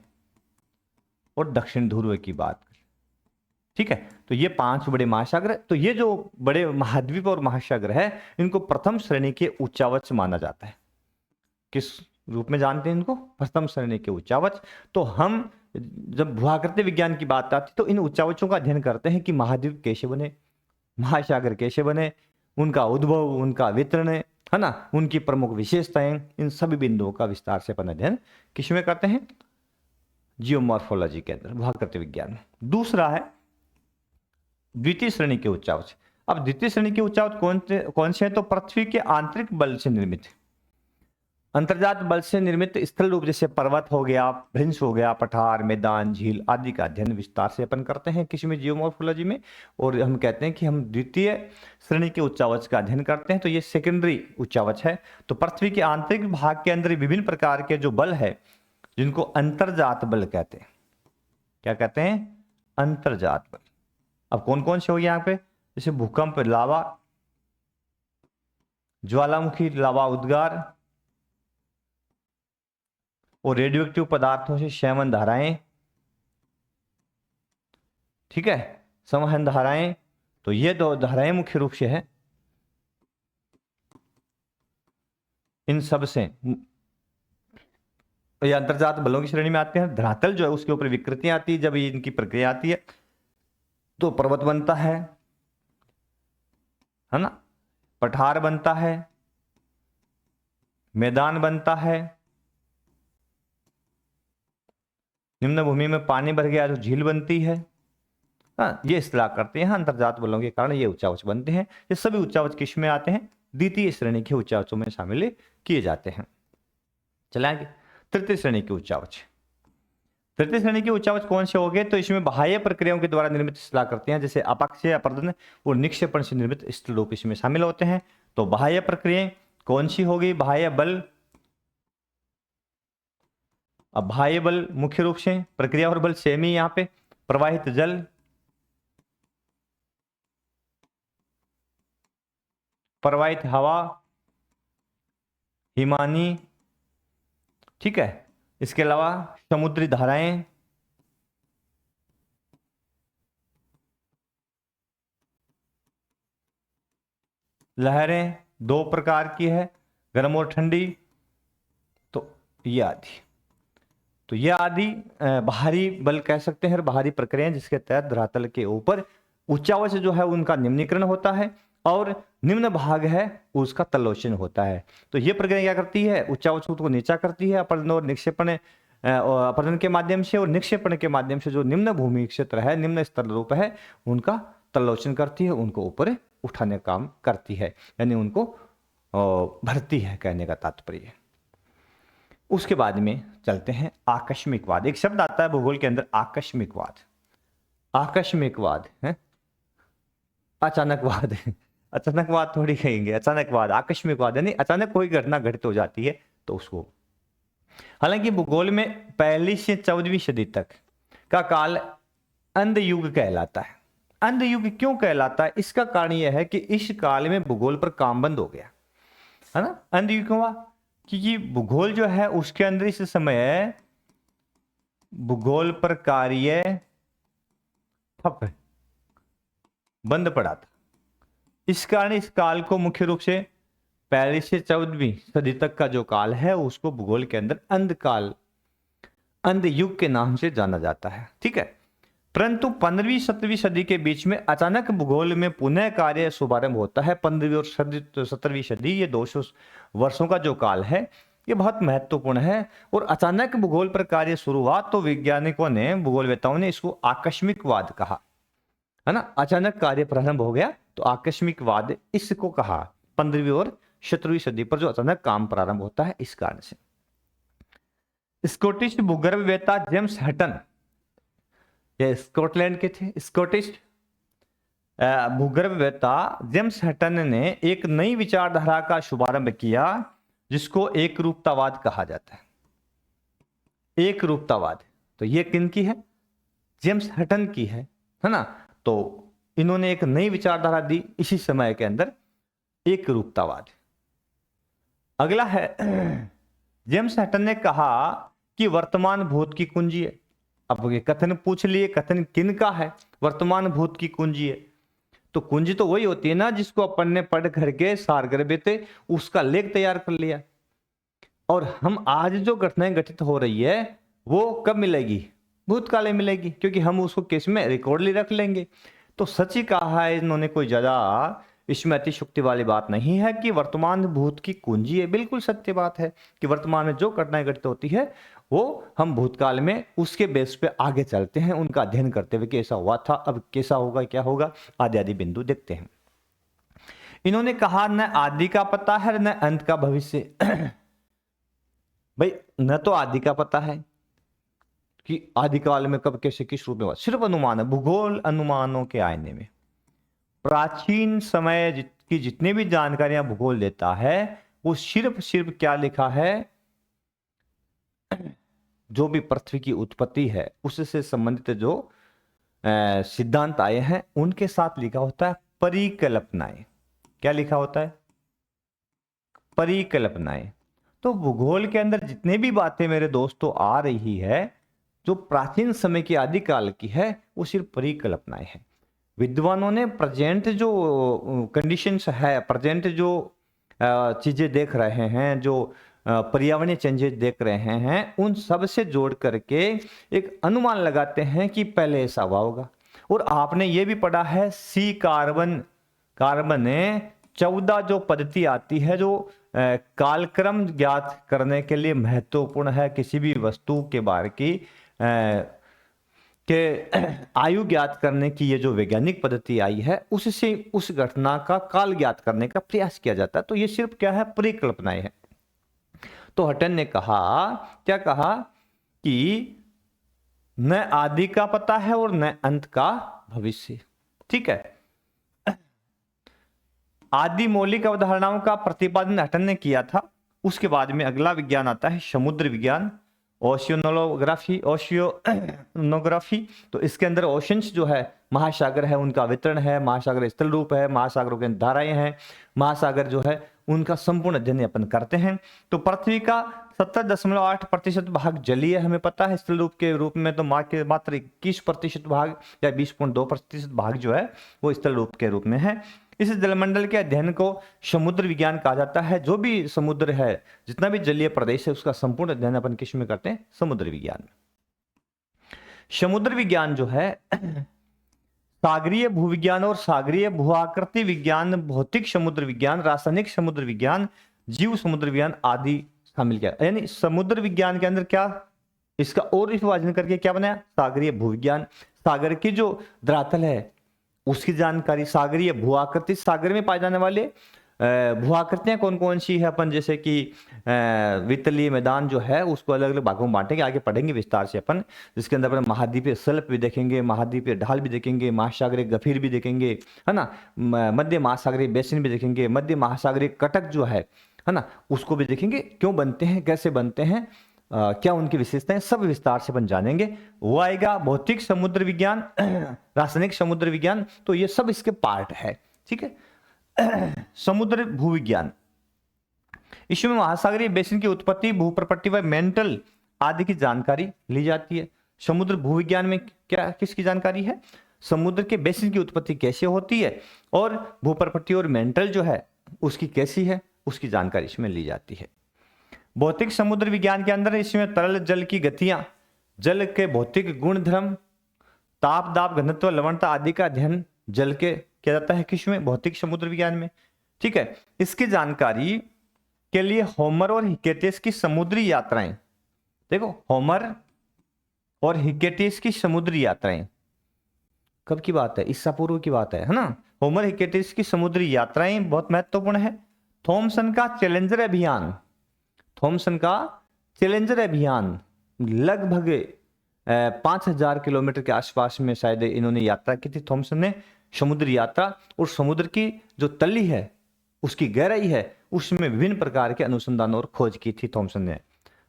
और दक्षिण ध्रुव की बात कर लें। ठीक है, तो ये 5 बड़े महासागर है। तो ये जो बड़े महाद्वीप और महासागर है, इनको प्रथम श्रेणी के उच्चावच माना जाता है। किस रूप में जानते हैं इनको? प्रथम श्रेणी के उच्चावच। तो हम जब भूआकृति विज्ञान की बात आती तो इन उच्चावचों का अध्ययन करते हैं कि महाद्वीप कैसे बने, महासागर कैसे बने, उनका उद्भव, उनका वितरण, है ना, उनकी प्रमुख विशेषताएं, इन सभी बिंदुओं का विस्तार से अपन अध्ययन किसमें करते हैं? जियोमॉर्फोलॉजी के अंदर, भूआकृति विज्ञान में। दूसरा है द्वितीय श्रेणी के उच्चावच। अब द्वितीय श्रेणी के उच्चावच कौन से हैं? तो पृथ्वी के आंतरिक बल से निर्मित, अंतर्जात बल से निर्मित स्थल रूप, जैसे पर्वत हो गया, भ्रंश हो गया, पठार, मैदान, झील आदि का अध्ययन विस्तार से अपन करते हैं किसी में, जियोमॉर्फोलॉजी में। और हम कहते हैं कि हम द्वितीय श्रेणी के उच्चावच का अध्ययन करते हैं। तो ये सेकेंडरी उच्चावच है। तो पृथ्वी के आंतरिक भाग के अंदर विभिन्न प्रकार के जो बल है, जिनको अंतर्जात बल कहते हैं। क्या कहते हैं? अंतर्जात बल। अब कौन कौन से हो गए यहाँ पे? जैसे भूकंप, लावा, ज्वालामुखी लावा उद्गार, और रेडियो एक्टिव पदार्थों से शैवन धाराएं, ठीक है, संवहन धाराएं। तो ये 2 धाराएं मुख्य रूप से है। इन सब से ये अंतर्जात बलों की श्रेणी में आते हैं। धरातल जो है उसके ऊपर विकृतियां आती है, जब इनकी प्रक्रिया आती है तो पर्वत बनता है ना, पठार बनता है, मैदान बनता है, निम्न भूमि में पानी भर गया तो झील बनती है। ये इस्तेलाह करते हैं अंतर्जात बलों के कारण ये उच्चावच बनते हैं। ये सभी उच्चावच किस में आते हैं? द्वितीय श्रेणी के उच्चावचों में शामिल किए जाते हैं। चले आगे, तृतीय श्रेणी के उच्चावच। तृतीय श्रेणी के उच्चावच कौन से हो गए? तो इसमें बाह्य प्रक्रियाओं के द्वारा निर्मित इस्तेलाह करते हैं, जैसे अपक्षय, अपरदन और निक्षेपण से निर्मित स्थल रूप इसमें शामिल होते हैं। तो बाह्य प्रक्रियाएं कौन सी होगी? बाह्य बल। अब बाह्य बल मुख्य रूप से प्रक्रिया और बल सेम ही यहाँ पे, प्रवाहित जल, प्रवाहित हवा, हिमानी, ठीक है, इसके अलावा समुद्री धाराएं, लहरें 2 प्रकार की है, गर्म और ठंडी। तो ये आदि, तो ये आदि बाहरी बल कह सकते हैं, बाहरी प्रक्रियाएं जिसके तहत धरातल के ऊपर उच्चावच जो है उनका निम्नीकरण होता है और निम्न भाग है उसका तलोचन होता है। तो ये प्रक्रिया क्या करती है, उच्चावच को नीचा करती है अपरदन और निक्षेपण अपरदन के माध्यम से, और निक्षेपण के माध्यम से जो निम्न भूमि क्षेत्र है, निम्न स्तर रूप है, उनका तलोचन करती है, उनको ऊपर उठाने का काम करती है, यानी उनको भरती है, कहने का तात्पर्य। उसके बाद में चलते हैं आकस्मिकवाद। एक शब्द आता है भूगोल के अंदर, आकस्मिकवाद। आकस्मिकवाद है अचानकवाद है, अचानकवाद थोड़ी कहेंगे, अचानकवाद, आकस्मिकवाद यानी अचानक कोई घटना घटित हो जाती है तो उसको। हालांकि भूगोल में 1ली से 14वीं सदी तक का काल अंधयुग कहलाता है। अंधयुग क्यों कहलाता है, इसका कारण यह है कि इस काल में भूगोल पर काम बंद हो गया है ना। अंधयुग क्यों हुआ, क्योंकि भूगोल जो है उसके अंदर इस समय भूगोल पर कार्य ठप बंद पड़ा था। इस कारण इस काल को मुख्य रूप से 1ली से 14वीं सदी तक का जो काल है उसको भूगोल के अंदर अंधकाल, अंधयुग के नाम से जाना जाता है, ठीक है। परंतु 15वीं 17वीं सदी के बीच में अचानक भूगोल में पुनः कार्य शुभारंभ होता है। 15वीं और 17वीं सदी, ये 200 वर्षों का जो काल है ये बहुत महत्वपूर्ण है। और अचानक भूगोल पर कार्य शुरू हुआ तो वैज्ञानिकों ने, भूगोलवेताओं ने इसको आकस्मिकवाद कहा, है ना। अचानक कार्य प्रारंभ हो गया तो आकस्मिकवाद इसको कहा। 15वीं और 17वीं सदी पर जो अचानक काम प्रारंभ होता है इस कारण से। स्कॉटिश भूगर्भवेत्ता जेम्स हटन, ये स्कॉटलैंड के थे, स्कॉटिश भूगर्भवेत्ता जेम्स हटन ने एक नई विचारधारा का शुभारंभ किया जिसको एक रूपतावाद कहा जाता है। एक रूपतावाद, तो ये किन की है, जेम्स हटन की है ना। तो इन्होंने एक नई विचारधारा दी इसी समय के अंदर, एक रूपतावाद। अगला है, जेम्स हटन ने कहा कि वर्तमान भूत की कुंजी है। अब ये कथन पूछ लिए, कथन किन का है, वर्तमान भूत की कुंजी है। तो कुंजी तो वही होती है ना जिसको अपन ने पढ़ करके सारगर्भित उसका लेख तैयार कर लिया। और हम आज जो घटनाएं घटित हो रही है वो कब मिलेगी, भूतकाल में मिलेगी, क्योंकि हम उसको केस में रिकॉर्ड ले रख लेंगे। तो सच ही कहा है इन्होंने, कोई ज्यादा इसमें अतिशुक्ति वाली बात नहीं है कि वर्तमान भूत की कुंजी है। बिल्कुल सत्य बात है कि वर्तमान में जो घटनाएं घटित होती है वो हम भूतकाल में उसके बेस पे आगे चलते हैं, उनका अध्ययन करते हुए कि ऐसा हुआ था, अब कैसा होगा, क्या होगा, आदि आदि बिंदु देखते हैं। इन्होंने कहा न आदि का पता है न अंत का भविष्य। भाई न तो आदि का पता है कि आदिकाल में कब कैसे किस रूप में हुआ, सिर्फ अनुमान है। भूगोल अनुमानों के आईने में प्राचीन समय की जितनी भी जानकारियां भूगोल देता है वो सिर्फ क्या लिखा है, जो भी पृथ्वी की उत्पत्ति है उससे संबंधित जो सिद्धांत आए हैं उनके साथ लिखा होता है परिकल्पनाएं। क्या लिखा होता है, परिकल्पनाएं। तो भूगोल के अंदर जितने भी बातें मेरे दोस्तों आ रही है जो प्राचीन समय की आदिकाल की है वो सिर्फ परिकल्पनाएं हैं। विद्वानों ने प्रेजेंट जो कंडीशंस है, प्रेजेंट जो चीजें देख रहे हैं, जो पर्यावरणीय चेंजेस देख रहे हैं, उन सब से जोड़ करके एक अनुमान लगाते हैं कि पहले ऐसा हुआ होगा। और आपने ये भी पढ़ा है सी कार्बन ने 14 जो पद्धति आती है जो कालक्रम ज्ञात करने के लिए महत्वपूर्ण है, किसी भी वस्तु के बारे की के आयु ज्ञात करने की ये जो वैज्ञानिक पद्धति आई है उससे उस घटना का काल ज्ञात करने का प्रयास किया जाता है। तो ये सिर्फ क्या है, परिकल्पनाएं हैं। तो हटन ने कहा, क्या कहा कि न आदि का पता है और न अंत का भविष्य, ठीक है। आदि मौलिक अवधारणाओं का प्रतिपादन हटन ने किया था। उसके बाद में अगला विज्ञान आता है समुद्र विज्ञान, ओशियोनोग्राफी। तो इसके अंदर ओशंस जो है महासागर है, उनका वितरण है, महासागर स्थल रूप है, महासागरों के धाराएं हैं, महासागर जो है उनका संपूर्ण अध्ययन अपन करते हैं। तो पृथ्वी का 70.8% भाग जलीय हमें पता है, स्थल रूप के रूप में तो मात्र 21% भाग या 20.2% भाग जो है वो स्थल रूप के रूप में है। इस जलमंडल के अध्ययन को समुद्र विज्ञान कहा जाता है। जो भी समुद्र है, जितना भी जलीय प्रदेश है, उसका संपूर्ण अध्ययन अपन किस में करते हैं, समुद्र विज्ञान में। समुद्र विज्ञान जो है सागरीय भूविज्ञान और सागरीय भूआकृति विज्ञान, भौतिक समुद्र विज्ञान, रासायनिक समुद्र विज्ञान, जीव समुद्र विज्ञान आदि शामिल किया। यानी समुद्र विज्ञान के अंदर क्या, इसका और विभाजन करके क्या बनाया, सागरीय भूविज्ञान, सागर की जो धरातल है उसकी जानकारी, सागरीय भूआकृति, सागर में पाए जाने वाले भूआकृतियां कौन कौन सी है अपन, जैसे कि वितलीय मैदान जो है उसको अलग अलग भागों में बांटेंगे, आगे पढ़ेंगे विस्तार से अपन, जिसके अंदर अपन महाद्वीपीय स्लप भी देखेंगे, महाद्वीपीय ढाल भी देखेंगे, महासागरीय गफीर भी देखेंगे, है ना, मध्य महासागरीय बेसिन भी देखेंगे, मध्य महासागरीय कटक जो है ना, उसको भी देखेंगे, क्यों बनते हैं, कैसे बनते हैं, क्या उनकी विशेषताएं, सब विस्तार से अपन जानेंगे। वो आएगा भौतिक समुद्र विज्ञान, रासायनिक समुद्र विज्ञान, तो ये सब इसके पार्ट है। ठीक है। समुद्र भूविज्ञान, इसमें महासागरीय बेसिन की उत्पत्ति, भूप्रपट्टी व मेंटल आदि की जानकारी ली जाती है। समुद्र भूविज्ञान में क्या किसकी जानकारी है, समुद्र के बेसिन की उत्पत्ति कैसे होती है और भूप्रपट्टी और मेंटल जो है उसकी कैसी है, उसकी जानकारी इसमें ली जाती है। भौतिक समुद्र विज्ञान के अंदर इसमें तरल जल की गतियां, जल के भौतिक गुण धर्म, ताप दाब घनत्व लवणता आदि का अध्ययन जल के किया जाता है, किसमें, भौतिक समुद्र विज्ञान में। ठीक है। इसकी जानकारी के लिए होमर और हिकेटियस की समुद्री यात्राएं, देखो होमर और हिकेटियस की समुद्री यात्राएं कब की बात है, ईसा पूर्व की बात है ना। होमर हिकेटियस की समुद्री यात्राएं बहुत महत्वपूर्ण है। थॉमसन का चैलेंजर अभियान, थॉमसन का चैलेंजर अभियान लगभग 5000 किलोमीटर के आसपास में शायद इन्होंने यात्रा की थी थॉमसन ने, समुद्री यात्रा, और समुद्र की जो तली है उसकी गहराई है उसमें विभिन्न प्रकार के अनुसंधान और खोज की थी थॉमसन ने।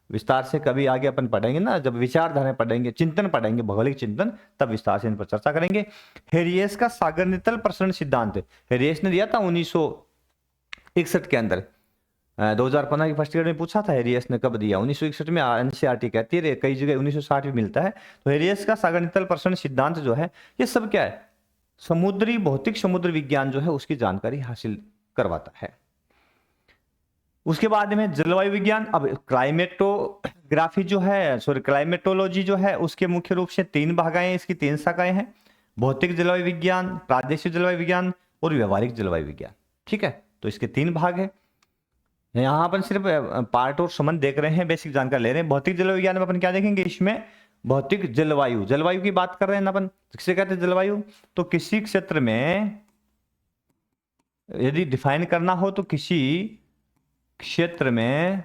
विस्तार से कभी आगे अपन पढ़ेंगे ना, जब विचारधारा पढ़ेंगे, चिंतन पढ़ेंगे, भौगोलिक चिंतन, तब विस्तार से इन पर चर्चा करेंगे। हेरियस का सागर नितल प्रसरण सिद्धांत, हेरियस ने दिया था 1961 के अंदर, 2015 की फर्स्ट ईयर में पूछा था हेरियस ने कब दिया, 1961 में एनसीईआरटी कहती है, कई जगह 1960 भी मिलता है। तो हेरियस का सागर नितल प्रसरण सिद्धांत जो है ये सब क्या है, समुद्री भौतिक समुद्र विज्ञान जो है उसकी जानकारी हासिल करवाता है। उसके बाद में जलवायु विज्ञान, अब क्लाइमेटोग्राफी जो है, सॉरी क्लाइमेटोलॉजी जो है उसके मुख्य रूप से 3 भागाएं, इसकी 3 शाखाएं हैं, भौतिक जलवायु विज्ञान, प्रादेशिक जलवायु विज्ञान और व्यवहारिक जलवायु विज्ञान। ठीक है, तो इसके 3 भाग है। यहाँ अपन सिर्फ पार्ट और संबंध देख रहे हैं, बेसिक जानकारी ले रहे हैं। भौतिक जलवायु विज्ञान में अपन क्या देखेंगे, इसमें भौतिक जलवायु, जलवायु की बात कर रहे हैं ना अपन, किसे कहते हैं जलवायु, तो किसी क्षेत्र में यदि डिफाइन करना हो तो किसी क्षेत्र में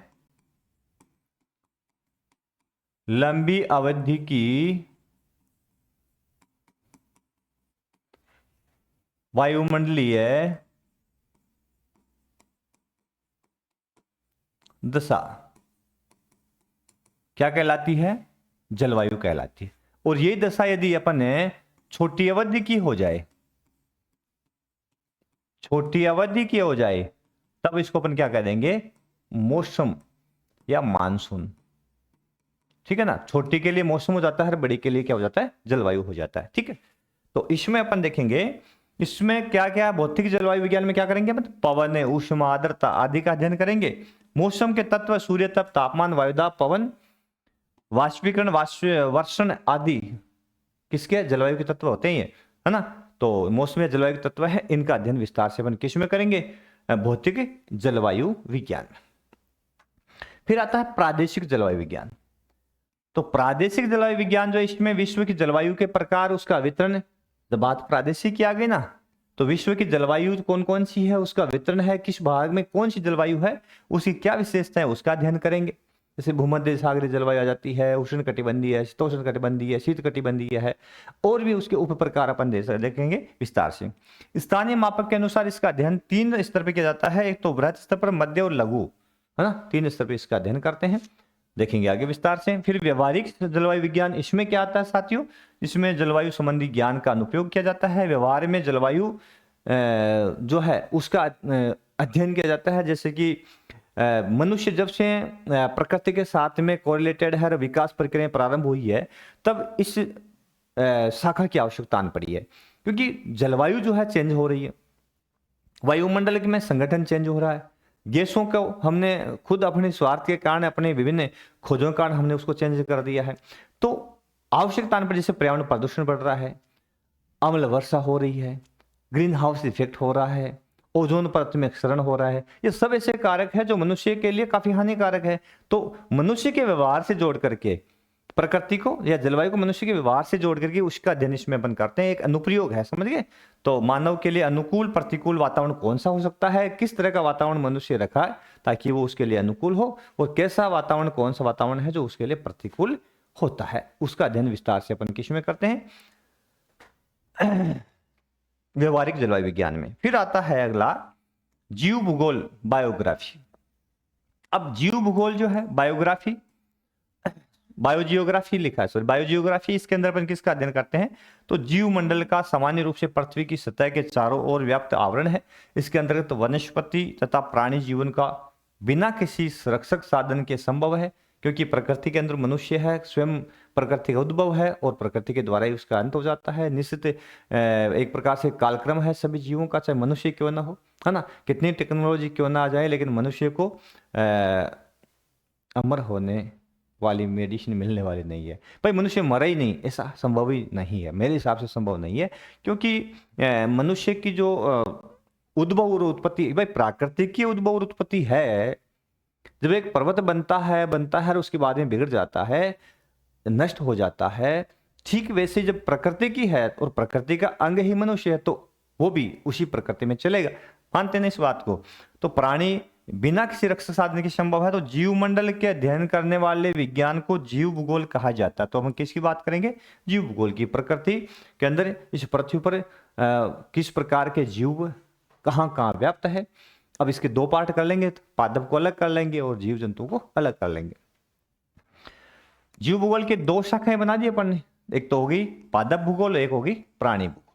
लंबी अवधि की वायुमंडलीय दशा क्या कहलाती है, जलवायु कहलाती है। और यही दशा यदि अपन छोटी अवधि की हो जाए, छोटी अवधि की हो जाए, तब इसको अपन क्या कह देंगे, मौसम या मानसून। ठीक है ना, छोटी के लिए मौसम हो जाता है, बड़ी के लिए क्या हो जाता है, जलवायु हो जाता है। ठीक है, तो इसमें अपन देखेंगे इसमें क्या क्या, भौतिक जलवायु विज्ञान में क्या करेंगे, मतलब पवन, ऊष्मा, आर्द्रता आदि का अध्ययन करेंगे। मौसम के तत्व, सूर्य तप, तापमान, वायुदाब, पवन, वाष्पीकरण, वर्षण आदि किसके, जलवायु के तत्व होते हैं, है ना। तो मौसम या जलवायु के तत्व है, इनका अध्ययन विस्तार से अपन किस में करेंगे, भौतिक जलवायु विज्ञान। फिर आता है प्रादेशिक जलवायु विज्ञान। तो प्रादेशिक जलवायु विज्ञान जो, इसमें विश्व की जलवायु के प्रकार, उसका वितरण, जब बात प्रादेशिक की आ गई ना, तो विश्व की जलवायु कौन कौन सी है, उसका वितरण है, किस भाग में कौन सी जलवायु है, उसकी क्या विशेषता है, उसका अध्ययन करेंगे। जैसे भूमध्य सागरीय जलवायु आ जाती है, उष्ण कटिबंधीय है, शीतोष्ण कटिबंधीय है, शीत कटिबंधीय है, और भी उसके उप प्रकार अपन देखेंगे विस्तार से। स्थानीय मापक के अनुसार इसका अध्ययन 3 स्तर पर किया जाता है, एक तो बृहत स्तर पर, मध्य और लघु, है ना, 3 स्तर पर इसका अध्ययन करते हैं, देखेंगे आगे विस्तार से। फिर व्यवहारिक जलवायु विज्ञान, इसमें क्या आता है साथियों, इसमें जलवायु संबंधी ज्ञान का अनुप्रयोग किया जाता है, व्यवहार में जलवायु जो है उसका अध्ययन किया जाता है। जैसे कि मनुष्य जब से प्रकृति के साथ में कोरिलेटेड है, विकास प्रक्रिया प्रारंभ हुई है, तब इस शाखा की आवश्यकता आन पड़ी है, क्योंकि जलवायु जो है चेंज हो रही है, वायुमंडल में संगठन चेंज हो रहा है, गैसों को हमने खुद अपने स्वार्थ के कारण, अपने विभिन्न खोजों के कारण हमने उसको चेंज कर दिया है, तो आवश्यकता पर, जैसे पर्यावरण प्रदूषण बढ़ रहा है, अम्ल वर्षा हो रही है, ग्रीन हाउस इफेक्ट हो रहा है, ओजोन परत में क्षरण हो रहा है। ये सब ऐसे कारक है जो मनुष्य के लिए काफी हानिकारक है। तो मनुष्य के व्यवहार से जोड़ करके प्रकृति को या जलवायु को मनुष्य के व्यवहार से जोड़ करके उसका अध्ययन इसमें अपन करते हैं। एक अनुप्रयोग है, समझ गए। तो मानव के लिए अनुकूल प्रतिकूल वातावरण कौन सा हो सकता है, किस तरह का वातावरण मनुष्य रखा है ताकि वो उसके लिए अनुकूल हो, और कैसा वातावरण, कौन सा वातावरण है जो उसके लिए प्रतिकूल होता है, उसका अध्ययन विस्तार से अपन किस में करते हैं, व्यवहारिक जलवायु विज्ञान में। फिर आता है अगला जीव भूगोल, बायोग्राफी। अब जीव भूगोल जो है, बायोग्राफी, बायोजियोग्राफी लिखा है, सॉरी बायोजियोग्राफी, इसके अंदर अपन किसका अध्ययन करते हैं, तो जीव मंडल का सामान्य रूप से पृथ्वी की सतह के चारों ओर व्याप्त आवरण है। इसके अंतर्गत तो वनस्पति तथा प्राणी जीवन का बिना किसी संरक्षक साधन के संभव है, क्योंकि प्रकृति के अंदर मनुष्य है, स्वयं प्रकृति का उद्भव है और प्रकृति के द्वारा ही उसका अंत हो जाता है। निश्चित एक प्रकार से कालक्रम है सभी जीवों का, चाहे मनुष्य क्यों ना हो, है ना, कितनी टेक्नोलॉजी क्यों ना आ जाए, लेकिन मनुष्य को अमर होने वाली मेडिसिन मिलने वाली नहीं है। भाई मनुष्य मरा ही नहीं, ऐसा संभव ही नहीं है, मेरे हिसाब से संभव नहीं है। क्योंकि मनुष्य की जो उद्भव और उत्पत्ति, भाई प्राकृतिक की उद्भव और उत्पत्ति है। जब एक पर्वत बनता है और उसके बाद में बिगड़ जाता है, नष्ट हो जाता है, ठीक वैसे जब प्रकृति की है और प्रकृति का अंग ही मनुष्य है, तो वो भी उसी प्रकृति में चलेगा। मानते हैं इस बात को। तो प्राणी बिना किसी रक्षक साधन के संभव है। तो जीव मंडल के अध्ययन करने वाले विज्ञान को जीव भूगोल कहा जाता है। तो हम किसकी बात करेंगे, जीव भूगोल की। प्रकृति के अंदर इस पृथ्वी पर किस प्रकार के जीव कहाँ कहाँ व्याप्त है। अब इसके दो पार्ट कर लेंगे, तो पादप को अलग कर लेंगे और जीव जंतु को अलग कर लेंगे। जीव भूगोल के दो शाखाएं बना दी अपन ने, एक तो होगी पादप भूगोल, एक होगी प्राणी भूगोल,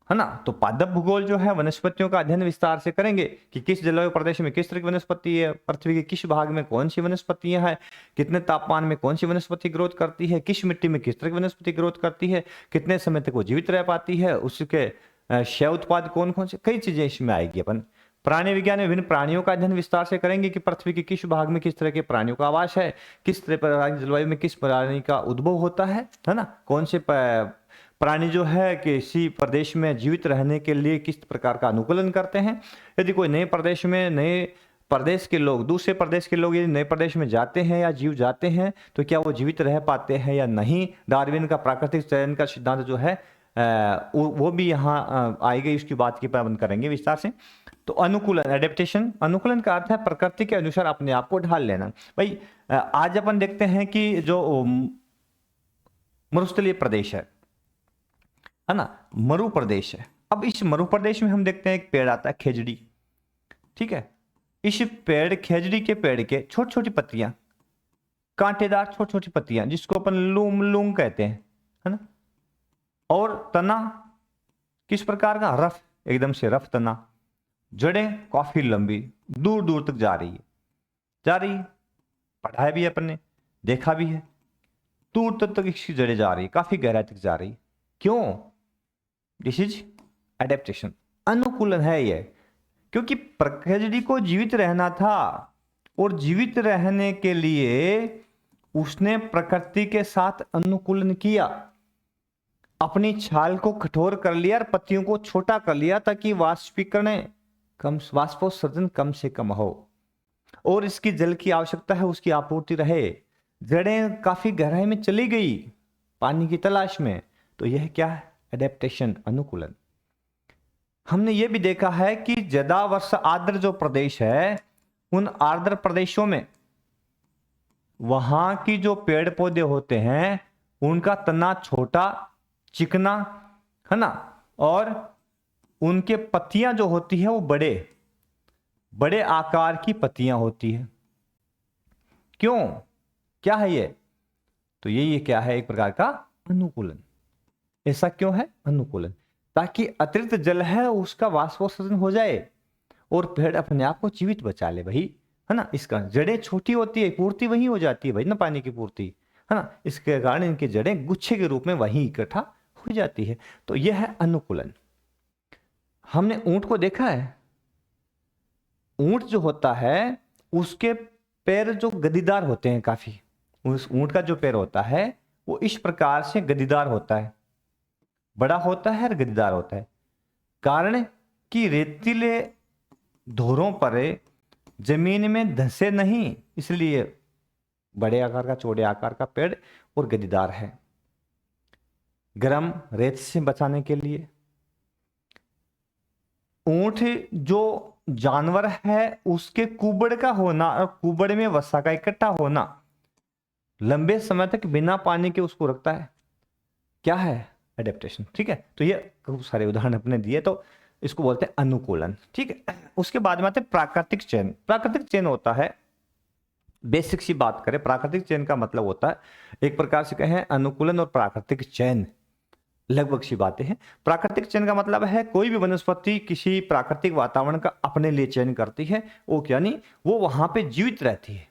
है ना। तो पादप भूगोल जो है वनस्पतियों का अध्ययन विस्तार से करेंगे कि किस जलवायु प्रदेश में किस तरह की वनस्पति है, पृथ्वी के किस भाग में कौन सी वनस्पतियां हैं, कितने तापमान में कौन सी वनस्पति ग्रोथ करती है, किस मिट्टी में किस तरह की वनस्पति ग्रोथ करती है, कितने समय तक वो जीवित रह पाती है, उसके क्षय उत्पाद कौन कौन से, कई चीजें इसमें आएगी। अपन प्राणी विज्ञान में विभिन्न प्राणियों का अध्ययन विस्तार से करेंगे कि पृथ्वी के किस भाग में किस तरह के प्राणियों का आवास है, किस तरह पर जलवायु में किस प्राणी का उद्भव होता है ना, कौन से प्राणी जो है किसी प्रदेश में जीवित रहने के लिए किस प्रकार का अनुकूलन करते हैं। यदि कोई नए प्रदेश में, नए प्रदेश के लोग, दूसरे प्रदेश के लोग यदि नए प्रदेश में जाते हैं या जीव जाते हैं, तो क्या वो जीवित रह पाते हैं या नहीं। डार्विन का प्राकृतिक चयन का सिद्धांत जो है वो भी यहाँ आएगी, उसकी बात की पालन करेंगे विस्तार से। तो अनुकूलन, एडेप्टेशन, अनुकूलन का अर्थ है प्रकृति के अनुसार अपने आप को ढाल लेना। भाई आज अपन देखते हैं कि जो मरुस्थलीय प्रदेश है ना, मरु प्रदेश है। अब इस मरु प्रदेश में हम देखते हैं एक पेड़ आता है खेजड़ी, ठीक है। इस पेड़, खेजड़ी के पेड़ के छोटी छोटी पत्तियां, कांटेदार छोटी छोटी पत्तियां, जिसको अपन लूम लूम कहते हैं, है ना। और तना किस प्रकार का, रफ, एकदम से रफ तना, जड़ें काफी लंबी, दूर दूर तक जा रही है, पढ़ा भी है अपन ने, देखा भी है, दूर तक इसकी जड़ें जा रही है, काफी गहराई तक जा रही। क्यों? दिस इज एडेप्टेशन, अनुकूलन है ये। क्योंकि खेजड़ी को जीवित रहना था और जीवित रहने के लिए उसने प्रकृति के साथ अनुकूलन किया, अपनी छाल को कठोर कर लिया और पत्तियों को छोटा कर लिया ताकि वाष्पीकरण कम, वाष्पोत्सर्जन कम से कम हो और इसकी जल की आवश्यकता है उसकी आपूर्ति रहे। जड़ें काफी गहराई में चली गई पानी की तलाश में, तो यह क्या है, एडेप्टेशन, अनुकूलन। हमने यह भी देखा है कि ज्यादा वर्षा आर्द्र जो प्रदेश है, उन आर्द्र प्रदेशों में वहां की जो पेड़ पौधे होते हैं उनका तना छोटा, चिकना, है ना, और उनके पत्तियां जो होती है वो बड़े बड़े आकार की पत्तियां होती है। क्यों, क्या है ये? तो ये क्या है, एक प्रकार का अनुकूलन। ऐसा क्यों है अनुकूलन? ताकि अतिरिक्त जल है उसका वाष्पोत्सर्जन हो जाए और पेड़ अपने आप को जीवित बचा ले भाई, है ना। इसका जड़ें छोटी होती है, पूर्ति वहीं हो जाती है भाई ना, पानी की पूर्ति, है ना। इसके कारण इनकी जड़ें गुच्छे के रूप में वहीं इकट्ठा हो जाती है। तो यह है अनुकूलन। हमने ऊंट को देखा है, ऊंट जो होता है उसके पैर जो गद्दीदार होते हैं काफी, उस ऊंट का जो पैर होता है वो इस प्रकार से गद्दीदार होता है, बड़ा होता है और गद्दीदार होता है। कारण कि रेतीले धोरों पर जमीन में धंसे नहीं, इसलिए बड़े आकार का, चौड़े आकार का पेड़ और गद्दीदार है। गर्म रेत से बचाने के लिए ऊंट जो जानवर है उसके कुबड़ का होना और कुबड़ में वसा का इकट्ठा होना लंबे समय तक बिना पानी के उसको रखता है, क्या है, एडेप्टेशन। ठीक है, तो ये खूब सारे उदाहरण अपने दिए, तो इसको बोलते हैं अनुकूलन। ठीक है, उसके बाद में आते हैं प्राकृतिक चयन। प्राकृतिक चयन होता है, बेसिक सी बात करें, प्राकृतिक चयन का मतलब होता है, एक प्रकार से कहें अनुकूलन और प्राकृतिक चयन लगभग सी बातें हैं। प्राकृतिक चयन का मतलब है कोई भी वनस्पति किसी प्राकृतिक वातावरण का अपने लिए चयन करती है, वो यानी वो वहां पे जीवित रहती है।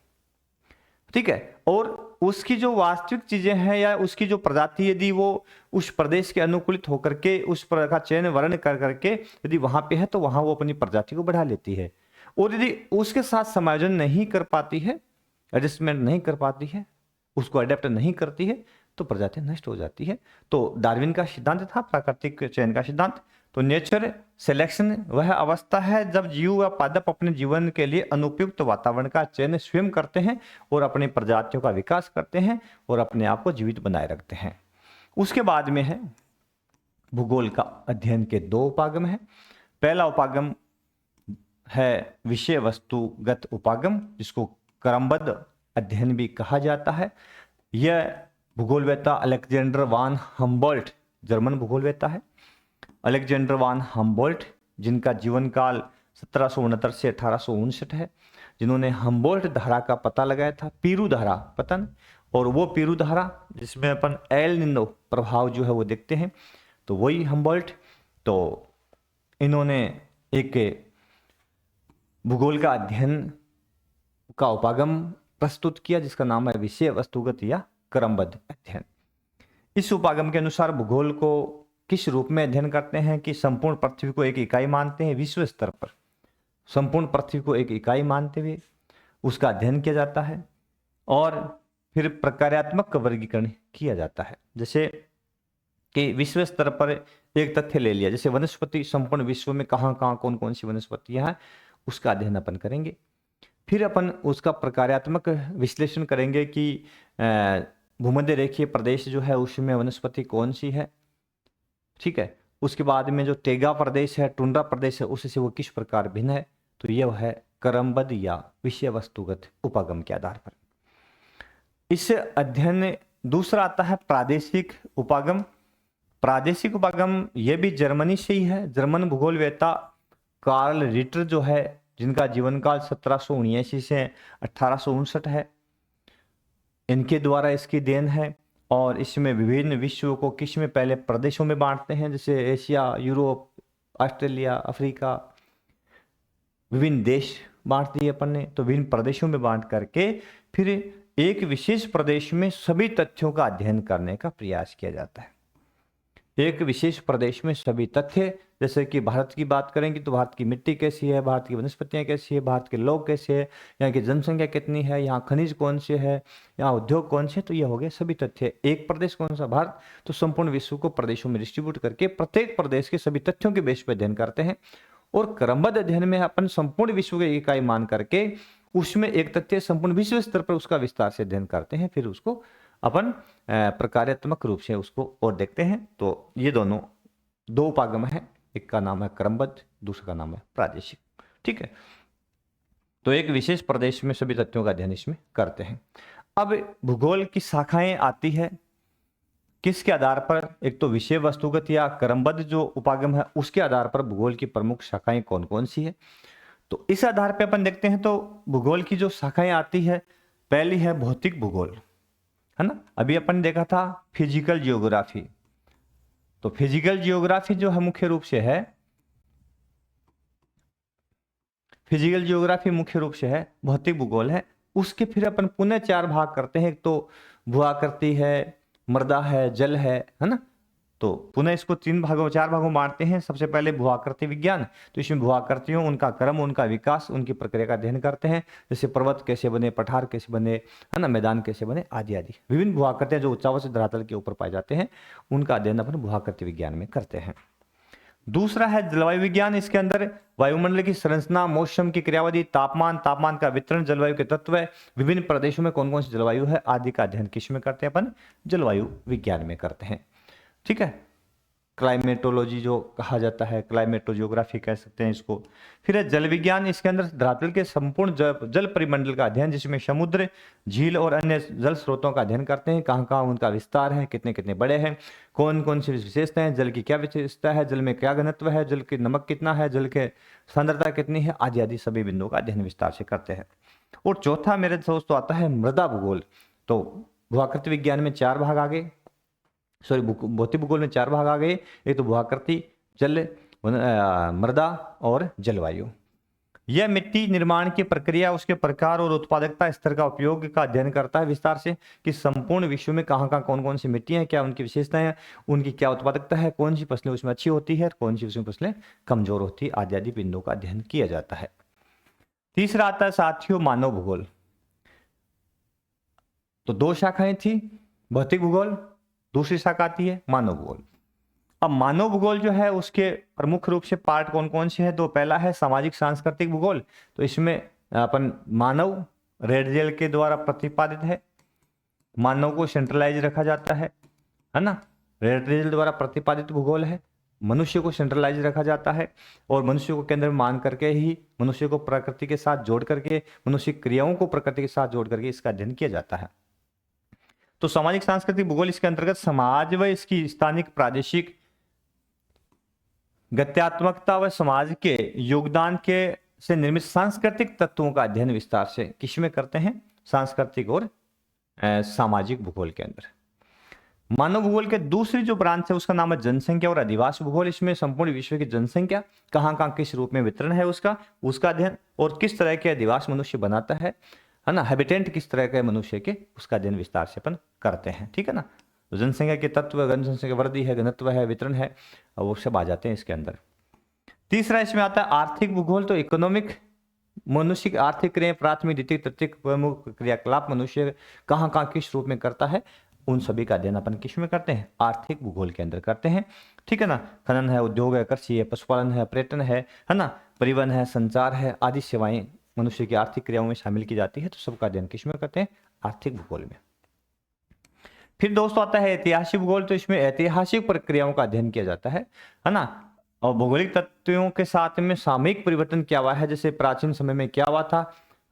ठीक है, और उसकी जो वास्तविक चीजें हैं या उसकी जो प्रजाति यदि वो उस प्रदेश के अनुकूलित होकर के उस प्रकार का चयन वर्ण कर करके यदि वहां पे है तो वहां वो अपनी प्रजाति को बढ़ा लेती है। और यदि उसके साथ समायोजन नहीं कर पाती है, एडजस्टमेंट नहीं कर पाती है, उसको अडेप्ट नहीं करती है, तो प्रजातियां नष्ट हो जाती है। तो डार्विन का सिद्धांत था प्राकृतिक चयन का सिद्धांत। तो नेचर सिलेक्शन वह अवस्था है जब जीव व पादप अपने जीवन के लिए अनुपयुक्त वातावरण का चयन स्वयं करते हैं और अपनी प्रजातियों का विकास करते हैं और अपने आप को जीवित बनाए रखते हैं। उसके बाद में है भूगोल का अध्ययन के दो उपागम है। पहला उपागम है विषय वस्तुगत उपागम, जिसको क्रमबद्ध अध्ययन भी कहा जाता है। यह भूगोलवेत्ता अलेक्जेंडर वान हम्बोल्ट, जर्मन भूगोलवेत्ता है अलेक्जेंडर वान हम्बोल्ट, जिनका जीवन काल 1769 से 1859 है, जिन्होंने हम्बोल्ट धारा का पता लगाया था, पीरू धारा पता नहीं, और वो पीरू धारा जिसमें अपन एल निनो प्रभाव जो है वो देखते हैं, तो वही हम्बोल्ट। तो इन्होंने एक भूगोल का अध्ययन का उपागम प्रस्तुत किया जिसका नाम है विषय वस्तुगत या क्रमबद्ध अध्ययन। इस उपागम के अनुसार भूगोल को किस रूप में अध्ययन करते हैं कि संपूर्ण पृथ्वी को एक इकाई मानते हैं, विश्व स्तर पर संपूर्ण पृथ्वी को एक इकाई मानते हुए उसका अध्ययन किया जाता है और फिर प्रकार्यात्मक वर्गीकरण किया जाता है। जैसे कि विश्व स्तर पर एक तथ्य ले लिया, जैसे वनस्पति संपूर्ण विश्व में कहाँ कहाँ कौन कौन सी वनस्पतियां हैं, उसका अध्ययन अपन करेंगे। फिर अपन उसका प्रकार्यात्मक विश्लेषण करेंगे कि भूमध्य रेखीय प्रदेश जो है उसमें वनस्पति कौन सी है। ठीक है, उसके बाद में जो तेगा प्रदेश है, टुंड्रा प्रदेश है, उससे वो किस प्रकार भिन्न है। तो यह है क्रमबद्ध या विषय वस्तुगत उपागम के आधार पर। इस अध्ययन दूसरा आता है प्रादेशिक उपागम। प्रादेशिक उपागम यह भी जर्मनी से ही है। जर्मन भूगोलवेत्ता कार्ल रिटर जो है, जिनका जीवन काल 1779 से 1859 है, इनके द्वारा इसकी देन है। और इसमें विभिन्न विश्व को किस में पहले प्रदेशों में बांटते हैं, जैसे एशिया, यूरोप, ऑस्ट्रेलिया, अफ्रीका, विभिन्न देश बांट दिए अपन ने। तो विभिन्न प्रदेशों में बांट करके फिर एक विशेष प्रदेश में सभी तथ्यों का अध्ययन करने का प्रयास किया जाता है। एक विशेष प्रदेश में सभी तथ्य, जैसे कि भारत की बात करेंगे तो भारत की मिट्टी कैसी है, भारत की वनस्पतियां कैसी है, भारत के लोग कैसे हैं, यहाँ की जनसंख्या कितनी है, यहाँ खनिज कौन से है, यहाँ उद्योग कौन से, तो ये हो गए सभी तथ्य। एक प्रदेश कौन सा, भारत, तो संपूर्ण विश्व को प्रदेशों में डिस्ट्रीब्यूट करके प्रत्येक प्रदेश के सभी तथ्यों के बेस पर अध्ययन करते हैं। और क्रमबद्ध अध्ययन में अपन संपूर्ण विश्व की इकाई मान करके उसमें एक तथ्य संपूर्ण विश्व स्तर पर उसका विस्तार से अध्ययन करते हैं, फिर उसको अपन प्रकार्यात्मक रूप से उसको और देखते हैं। तो ये दोनों दो उपागम है, एक का नाम है क्रमबद्ध, दूसरा का नाम है प्रादेशिक। ठीक है, तो एक विशेष प्रदेश में सभी तथ्यों का अध्ययन इसमें करते हैं। अब भूगोल की शाखाएं आती है किसके आधार पर, एक तो विषय वस्तुगत या क्रमबद्ध जो उपागम है उसके आधार पर भूगोल की प्रमुख शाखाएं कौन कौन सी है। तो इस आधार पर अपन देखते हैं। तो भूगोल की जो शाखाएं आती है, पहली है भौतिक भूगोल, है ना। अभी अपन देखा था फिजिकल जियोग्राफी। तो फिजिकल जियोग्राफी जो है मुख्य रूप से है, फिजिकल जियोग्राफी मुख्य रूप से है भौतिक भूगोल है। उसके फिर अपन पुनः चार भाग करते हैं। एक तो भू आकृति है, मृदा है, जल है ना, तो पुनः इसको चार भागों में बांटते हैं। सबसे पहले भूआकृति विज्ञान, तो इसमें भूआकृतियों, उनका क्रम, उनका विकास, उनकी प्रक्रिया का अध्ययन करते हैं। जैसे पर्वत कैसे बने, पठार कैसे बने, है ना, मैदान कैसे बने, आदि आदि विभिन्न भूआकृतियां जो उच्चावच धरातल के ऊपर पाए जाते हैं, उनका अध्ययन अपन भूआकृति विज्ञान में करते हैं। दूसरा है जलवायु विज्ञान। इसके अंदर वायुमंडल की संरचना, मौसम की क्रियाविधि, तापमान, तापमान का वितरण, जलवायु के तत्व, विभिन्न प्रदेशों में कौन कौन सी जलवायु है आदि का अध्ययन किस में करते हैं अपन, जलवायु विज्ञान में करते हैं। ठीक है, क्लाइमेटोलॉजी जो कहा जाता है, क्लाइमेटोजियोग्राफी कह सकते हैं इसको। फिर है जल विज्ञान। इसके अंदर धरातल के संपूर्ण जल परिमंडल का अध्ययन, जिसमें समुद्र, झील और अन्य जल स्रोतों का अध्ययन करते हैं। कहाँ कहाँ उनका विस्तार है, कितने कितने बड़े हैं, कौन कौन सी विशेषताएं हैं, जल की क्या विशेषता है, जल में क्या घनत्व है, जल के नमक कितना है, जल के सांद्रता कितनी है, आदि आदि सभी बिंदुओं का अध्ययन विस्तार से करते हैं। और चौथा मेरे दोस्तों आता है मृदा भूगोल। तो भूआकृति विज्ञान में 4 भाग आ गए, सॉरी भौतिक भूगोल में 4 भाग आ गए। एक तो भूआकृति, जल, मृदा और जलवायु। यह मिट्टी निर्माण की प्रक्रिया, उसके प्रकार और उत्पादकता स्तर का उपयोग का अध्ययन करता है विस्तार से, कि संपूर्ण विश्व में कहाँ कहाँ कौन कौन सी मिट्टियां हैं, क्या उनकी विशेषताएं हैं, उनकी क्या उत्पादकता है, कौन सी फसलें उसमें अच्छी होती है, कौन सी उसमें फसलें कमजोर होती है, आदि आदि बिंदुओं का अध्ययन किया जाता है। तीसरा आता है साथियों मानव भूगोल। तो 2 शाखाएं थी, भौतिक भूगोल, दूसरी शाखा आती है मानव भूगोल। अब मानव भूगोल जो है उसके प्रमुख रूप से पार्ट कौन कौन से हैं, तो पहला है सामाजिक सांस्कृतिक भूगोल। तो इसमें अपन मानव रेड जेल के द्वारा प्रतिपादित है, मानव को सेंट्रलाइज रखा जाता है ना, रेड जेल द्वारा प्रतिपादित भूगोल है। मनुष्य को सेंट्रलाइज रखा जाता है और मनुष्य को केंद्र में मान करके ही मनुष्य को प्रकृति के साथ जोड़ करके, मनुष्य क्रियाओं को प्रकृति के साथ जोड़ करके इसका अध्ययन किया जाता है। तो सामाजिक सांस्कृतिक भूगोल इसके अंतर्गत समाज व इसकी स्थानिक प्रादेशिक गत्यात्मकता व समाज के योगदान के से निर्मित सांस्कृतिक तत्वों का अध्ययन विस्तार से किसमें करते हैं, सांस्कृतिक और सामाजिक भूगोल के अंदर। मानव भूगोल के दूसरी जो ब्रांच है उसका नाम है जनसंख्या और अधिवास भूगोल। इसमें संपूर्ण विश्व की जनसंख्या कहाँ कहाँ किस रूप में वितरण है उसका अध्ययन, और किस तरह के अधिवास मनुष्य बनाता है ना, हैबिटेंट किस तरह के मनुष्य के, उसका अध्ययन विस्तार से अपन करते हैं। ठीक है ना, तो जनसंख्या के तत्व, जनसंख्या वृद्धि है, घनत्व है, वितरण है, वो सब आ जाते हैं इसके अंदर। तीसरा इसमें आता है आर्थिक भूगोल। तो इकोनॉमिक, मनुष्य की आर्थिक क्रिया, प्राथमिक, द्वितीय, तृतीय प्रमुख क्रियाकलाप मनुष्य कहाँ कहाँ किस रूप में करता है, उन सभी का अध्ययन अपन किस में करते हैं, आर्थिक भूगोल के अंदर करते हैं। ठीक है ना, खनन है, उद्योग है, कृषि है, पशुपालन है, पर्यटन है ना, परिवहन है, संचार है, आदि सेवाएं मनुष्य की आर्थिक क्रियाओं में शामिल की जाती है। तो सबका अध्ययन किस में करते हैं, आर्थिक भूगोल में। फिर दोस्तों आता है ऐतिहासिक भूगोल। तो इसमें ऐतिहासिक प्रक्रियाओं का अध्ययन किया जाता है ना, और भौगोलिक तथ्यों के साथ में सामयिक परिवर्तन क्या हुआ है, जैसे प्राचीन समय में क्या हुआ था,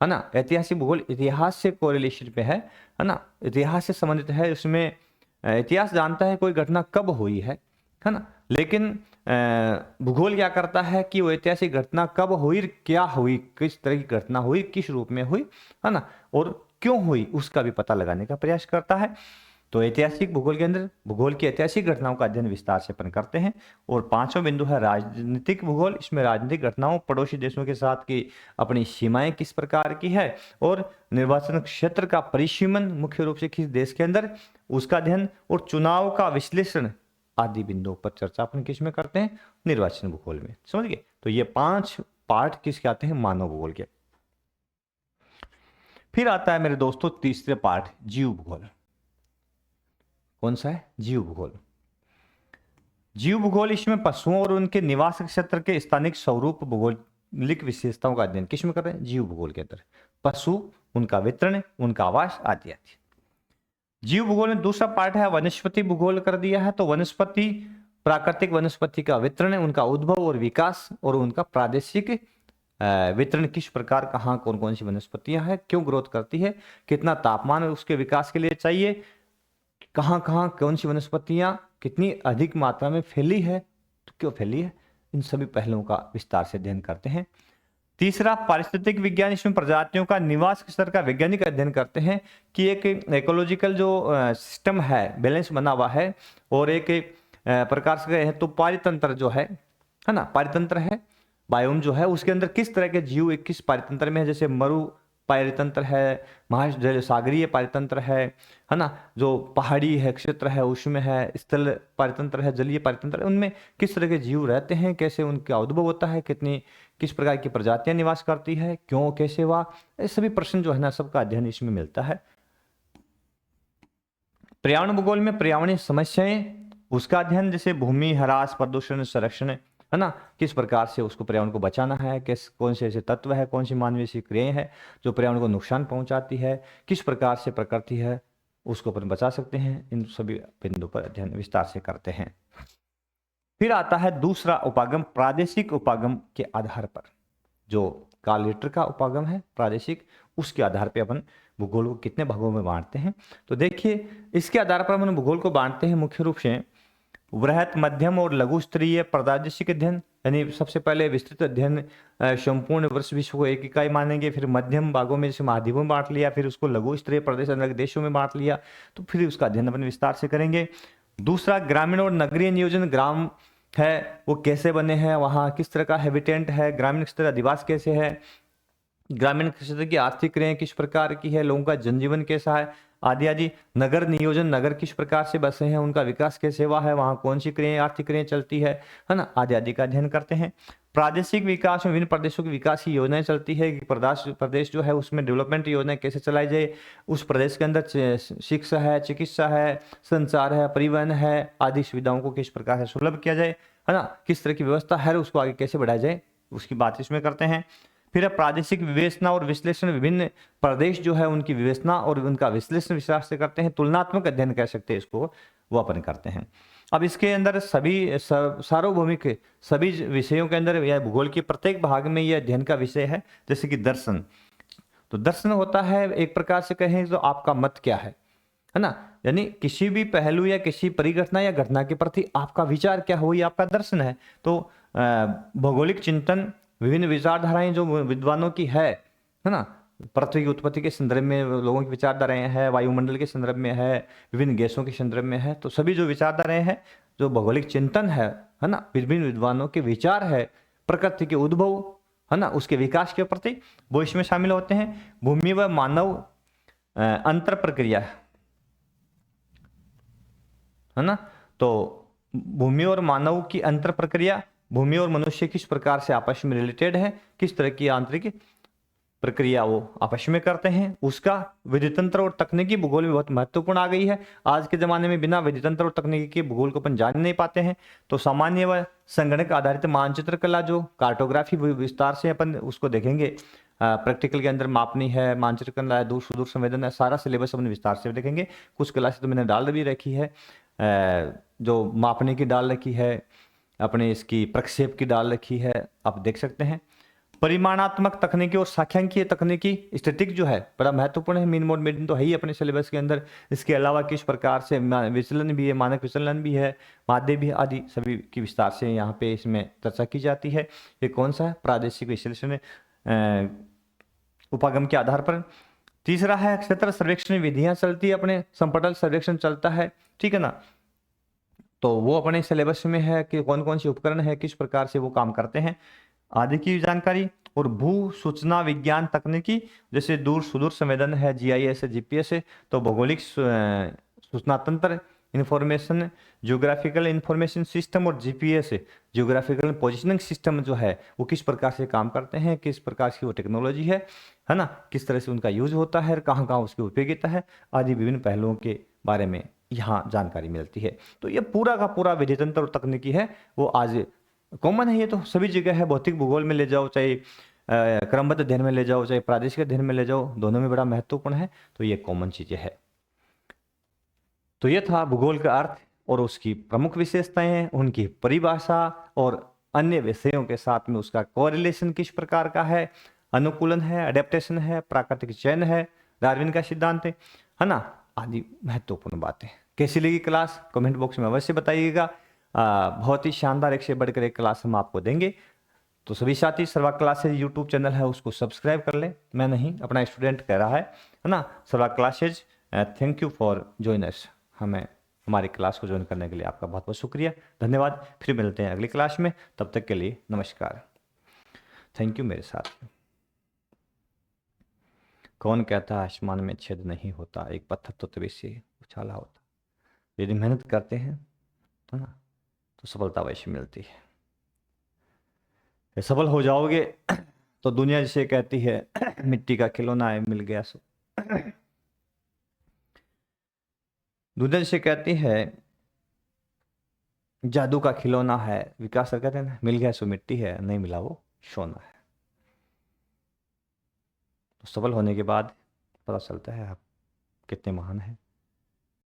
है ना। ऐतिहासिक भूगोल इतिहास से कोरिलेशन पे है ना, इतिहास से संबंधित है। उसमें इतिहास जानता है कोई घटना कब हुई है ना, लेकिन भूगोल क्या करता है कि वो ऐतिहासिक घटना कब हुई, क्या हुई, किस तरह की घटना हुई, किस रूप में हुई, है ना, और क्यों हुई, उसका भी पता लगाने का प्रयास करता है। तो ऐतिहासिक भूगोल के अंदर भूगोल की ऐतिहासिक घटनाओं का अध्ययन विस्तार से अपन करते हैं। और 5वां बिंदु है राजनीतिक भूगोल। इसमें राजनीतिक घटनाओं, पड़ोसी देशों के साथ की अपनी सीमाएं किस प्रकार की है, और निर्वाचन क्षेत्र का परिसीमन मुख्य रूप से किस देश के अंदर, उसका अध्ययन, और चुनाव का विश्लेषण आदि बिंदुओं पर चर्चा अपन किस में करते हैं, निर्वाचन भूगोल में। समझ गए। तो ये 5 पार्ट किसके आते हैं, मानव भूगोल के। फिर आता है मेरे दोस्तों तीसरे पार्ट, जीव भूगोल। कौन सा है, जीव भूगोल। जीव भूगोल इसमें पशुओं और उनके निवास क्षेत्र के स्थानिक स्वरूप, भौगोलिक विशेषताओं का अध्ययन किस में कर रहे हैं, जीव भूगोल के अंदर। पशु, उनका वितरण, उनका आवास आदि आदि। जीव भूगोल में दूसरा पार्ट है वनस्पति भूगोल कर दिया है। तो वनस्पति, प्राकृतिक वनस्पति का वितरण, उनका उद्भव और विकास, और उनका प्रादेशिक वितरण, किस प्रकार कहाँ कौन कौन सी वनस्पतियां हैं, क्यों ग्रोथ करती है, कितना तापमान उसके विकास के लिए चाहिए, कहाँ कहाँ कौन सी वनस्पतियां कितनी अधिक मात्रा में फैली है, तो क्यों फैली है, इन सभी पहलुओं का विस्तार से अध्ययन करते हैं। तीसरा पारिस्थितिक विज्ञान। इसमें प्रजातियों का निवास स्तर का वैज्ञानिक अध्ययन करते हैं कि एक इकोलॉजिकल जो सिस्टम है, बैलेंस बना हुआ है, और एक प्रकार से है तो पारितंत्र जो है ना, पारितंत्र है, बायोम जो है, उसके अंदर किस तरह के जीव किस पारितंत्र में है, जैसे मरु पायतंत्र है, महाजल सागरीय पायतंत्र है ना, जो पहाड़ी है क्षेत्र है उसमें है, स्थल पायतंत्र है, जलीय पायतंत्र है, उनमें किस तरह के जीव रहते हैं, कैसे उनका उद्भव होता है, किस प्रकार की प्रजातियां निवास करती है, क्यों, कैसे हुआ, ये सभी प्रश्न जो है ना सबका अध्ययन इसमें मिलता है। पर्यावरण भूगोल में पर्यावरणीय समस्याएं, उसका अध्ययन, जैसे भूमि ह्रास, प्रदूषण, संरक्षण है ना, किस प्रकार से उसको पर्यावरण को बचाना है, कौन से ऐसे तत्व है, कौन सी मानवीय सी क्रियाएं हैं जो पर्यावरण को नुकसान पहुंचाती है, किस प्रकार से प्रकृति है उसको अपन बचा सकते हैं, इन सभी बिंदु पर अध्ययन विस्तार से करते हैं। फिर आता है दूसरा उपागम, प्रादेशिक उपागम के आधार पर, जो काल लीटर का उपागम है प्रादेशिक, उसके आधार पर अपन भूगोल को कितने भागों में बांटते हैं। तो देखिए इसके आधार पर हम भूगोल को बांटते हैं मुख्य रूप से वृहत, मध्यम और लघु स्तरीय प्रादेशिक अध्ययन, यानी सबसे पहले विस्तृत अध्ययन संपूर्ण वर्ष विश्व को एक इकाई मानेंगे, फिर मध्यम भागों में जैसे महाद्वीपों में बांट लिया, फिर उसको लघु स्तरीय प्रदेश अलग देशों में बांट लिया, तो फिर उसका अध्ययन अपन विस्तार से करेंगे। दूसरा ग्रामीण और नगरीय नियोजन, ग्राम है वो कैसे बने हैं, वहाँ किस तरह का हैबिटेंट है, ग्रामीण क्षेत्र अधिवास कैसे है, ग्रामीण क्षेत्र की आर्थिक क्रियाएं किस प्रकार की है, लोगों का जनजीवन कैसा है, आदि आदि। नगर नियोजन, नगर किस प्रकार से बसे हैं, उनका विकास कैसे हुआ है, वहाँ कौन सी क्रियाएं, आर्थिक क्रियाएं चलती है ना, आदि आदि का अध्ययन करते हैं। प्रादेशिक विकास में विभिन्न प्रदेशों की विकास की योजनाएं चलती है कि प्रदेश जो है उसमें डेवलपमेंट योजनाएं कैसे चलाई जाए, उस प्रदेश के अंदर शिक्षा है, चिकित्सा है, संचार है, परिवहन है, आदि सुविधाओं को किस प्रकार से सुलभ किया जाए, है ना, किस तरह की व्यवस्था है उसको आगे कैसे बढ़ाया जाए, उसकी बात इसमें करते हैं। फिर प्रादेशिक विवेचना और विश्लेषण, विभिन्न प्रदेश जो है उनकी विवेचना और उनका विश्लेषण विस्तार से करते हैं, तुलनात्मक अध्ययन कह सकते हैं इसको, वो अपन करते हैं। अब इसके अंदर सभी सार्वभौमिक सभी विषयों के अंदर या भूगोल के प्रत्येक भाग में यह अध्ययन का विषय है। जैसे कि दर्शन, तो दर्शन होता है एक प्रकार से कहें तो आपका मत क्या है ना, यानी किसी भी पहलू या किसी परिघटना या घटना के प्रति आपका विचार क्या हो, ये आपका दर्शन है। तो भौगोलिक चिंतन, विभिन्न विचारधाराएं जो विद्वानों की है ना, पृथ्वी की उत्पत्ति के संदर्भ में लोगों की विचारधाराएं हैं, वायुमंडल के संदर्भ में है, विभिन्न गैसों के संदर्भ में है, तो सभी जो विचारधाराएं हैं, जो भौगोलिक चिंतन है ना, विभिन्न विद्वानों के विचार है प्रकृति के उद्भव है ना, उसके विकास के प्रति, वो इसमें शामिल होते हैं। भूमि व मानव अंतर प्रक्रिया है ना, तो भूमि और मानव की अंतर प्रक्रिया, भूमि और मनुष्य किस प्रकार से आपस में रिलेटेड है, किस तरह की आंतरिक प्रक्रिया वो आपस में करते हैं, उसका विधितंत्र और तकनीकी भूगोल में बहुत महत्वपूर्ण आ गई है। आज के जमाने में बिना विधितंत्र और तकनीकी के भूगोल को अपन जान नहीं पाते हैं। तो सामान्य व संगणक आधारित मानचित्र कला, जो कार्टोग्राफी, विस्तार से अपन उसको देखेंगे, प्रैक्टिकल के अंदर मापनी है, मानचित्र कला है, दूर सुदूर संवेदन है, सारा सिलेबस अपन विस्तार से देखेंगे। कुछ क्लासेस तो मैंने डाल भी रखी है, जो मापने की डाल रखी है, अपने इसकी प्रक्षेप की डाल रखी है, आप देख सकते हैं। परिमाणात्मक तकनीकी और सांख्यिकीय तकनीकी, स्टैटिक जो है बड़ा महत्वपूर्ण है, मीन मोड मीडियन तो है ही अपने सिलेबस के अंदर। इसके अलावा किस प्रकार से विचलन भी है, मानक विचलन भी है, माध्य भी, आदि सभी की विस्तार से यहाँ पे इसमें चर्चा की जाती है। ये कौन सा है, प्रादेशिक विश्लेषण उपागम के आधार पर। तीसरा है क्षेत्र सर्वेक्षण विधियां चलती है, अपने संपटल सर्वेक्षण चलता है, ठीक है ना, तो वो अपने सिलेबस में है कि कौन कौन से उपकरण है, किस प्रकार से वो काम करते हैं, आदि की जानकारी। और भू सूचना विज्ञान तकनीकी, जैसे दूर सुदूर संवेदन है, जीआईएस है, जीपीएस है, तो भौगोलिक सूचना तंत्र, इंफॉर्मेशन जियोग्राफिकल इंफॉर्मेशन सिस्टम, और जीपीएस जियोग्राफिकल पोजिशनिंग सिस्टम जो है वो किस प्रकार से काम करते हैं, किस प्रकार की वो टेक्नोलॉजी है ना, किस तरह से उनका यूज होता है, कहाँ कहाँ उसकी उपयोगिता है, आदि विभिन्न पहलुओं के बारे में यहाँ जानकारी मिलती है। तो ये पूरा का पूरा विधितंत्र और तकनीकी है, वो आज कॉमन है, ये तो सभी जगह है। भौतिक भूगोल में ले जाओ, चाहे क्रमबद्ध अध्ययन में ले जाओ, चाहे प्रादेशिक अध्ययन में ले जाओ, दोनों में बड़ा महत्वपूर्ण है। तो ये कॉमन चीजें है। तो ये था भूगोल का अर्थ और उसकी प्रमुख विशेषताएं, उनकी परिभाषा और अन्य विषयों के साथ में उसका कोरिलेशन किस प्रकार का है, अनुकूलन है, अडेप्टेशन है, प्राकृतिक चयन है, डार्विन का सिद्धांत है ना, आदि महत्वपूर्ण बातें। कैसी लगी क्लास, कमेंट बॉक्स में अवश्य बताइएगा। बहुत ही शानदार एक से बढ़कर एक क्लास हम आपको देंगे। तो सभी साथी सर्वा क्लासेज यूट्यूब चैनल है उसको सब्सक्राइब कर ले, मैं नहीं अपना स्टूडेंट कह रहा है ना। सर्वा classes, thank you for join us, हमें हमारी क्लास को ज्वाइन करने के लिए आपका बहुत बहुत शुक्रिया, धन्यवाद। फिर मिलते हैं अगली क्लास में, तब तक के लिए नमस्कार, थैंक यू मेरे साथ। कौन कहता है आसमान में छेद नहीं होता, एक पत्थर तो तभी से उछाला होता। यदि मेहनत करते हैं तो ना, तो सफलता वैसे मिलती है। सफल हो जाओगे तो दुनिया जिसे कहती है मिट्टी का खिलौना है, मिल गया सो। दुनिया जिसे कहती है जादू का खिलौना है, विकास सर कहते हैं ना, मिल गया सो मिट्टी है, नहीं मिला वो सोना है। तो सफल होने के बाद पता चलता है आप कितने महान हैं।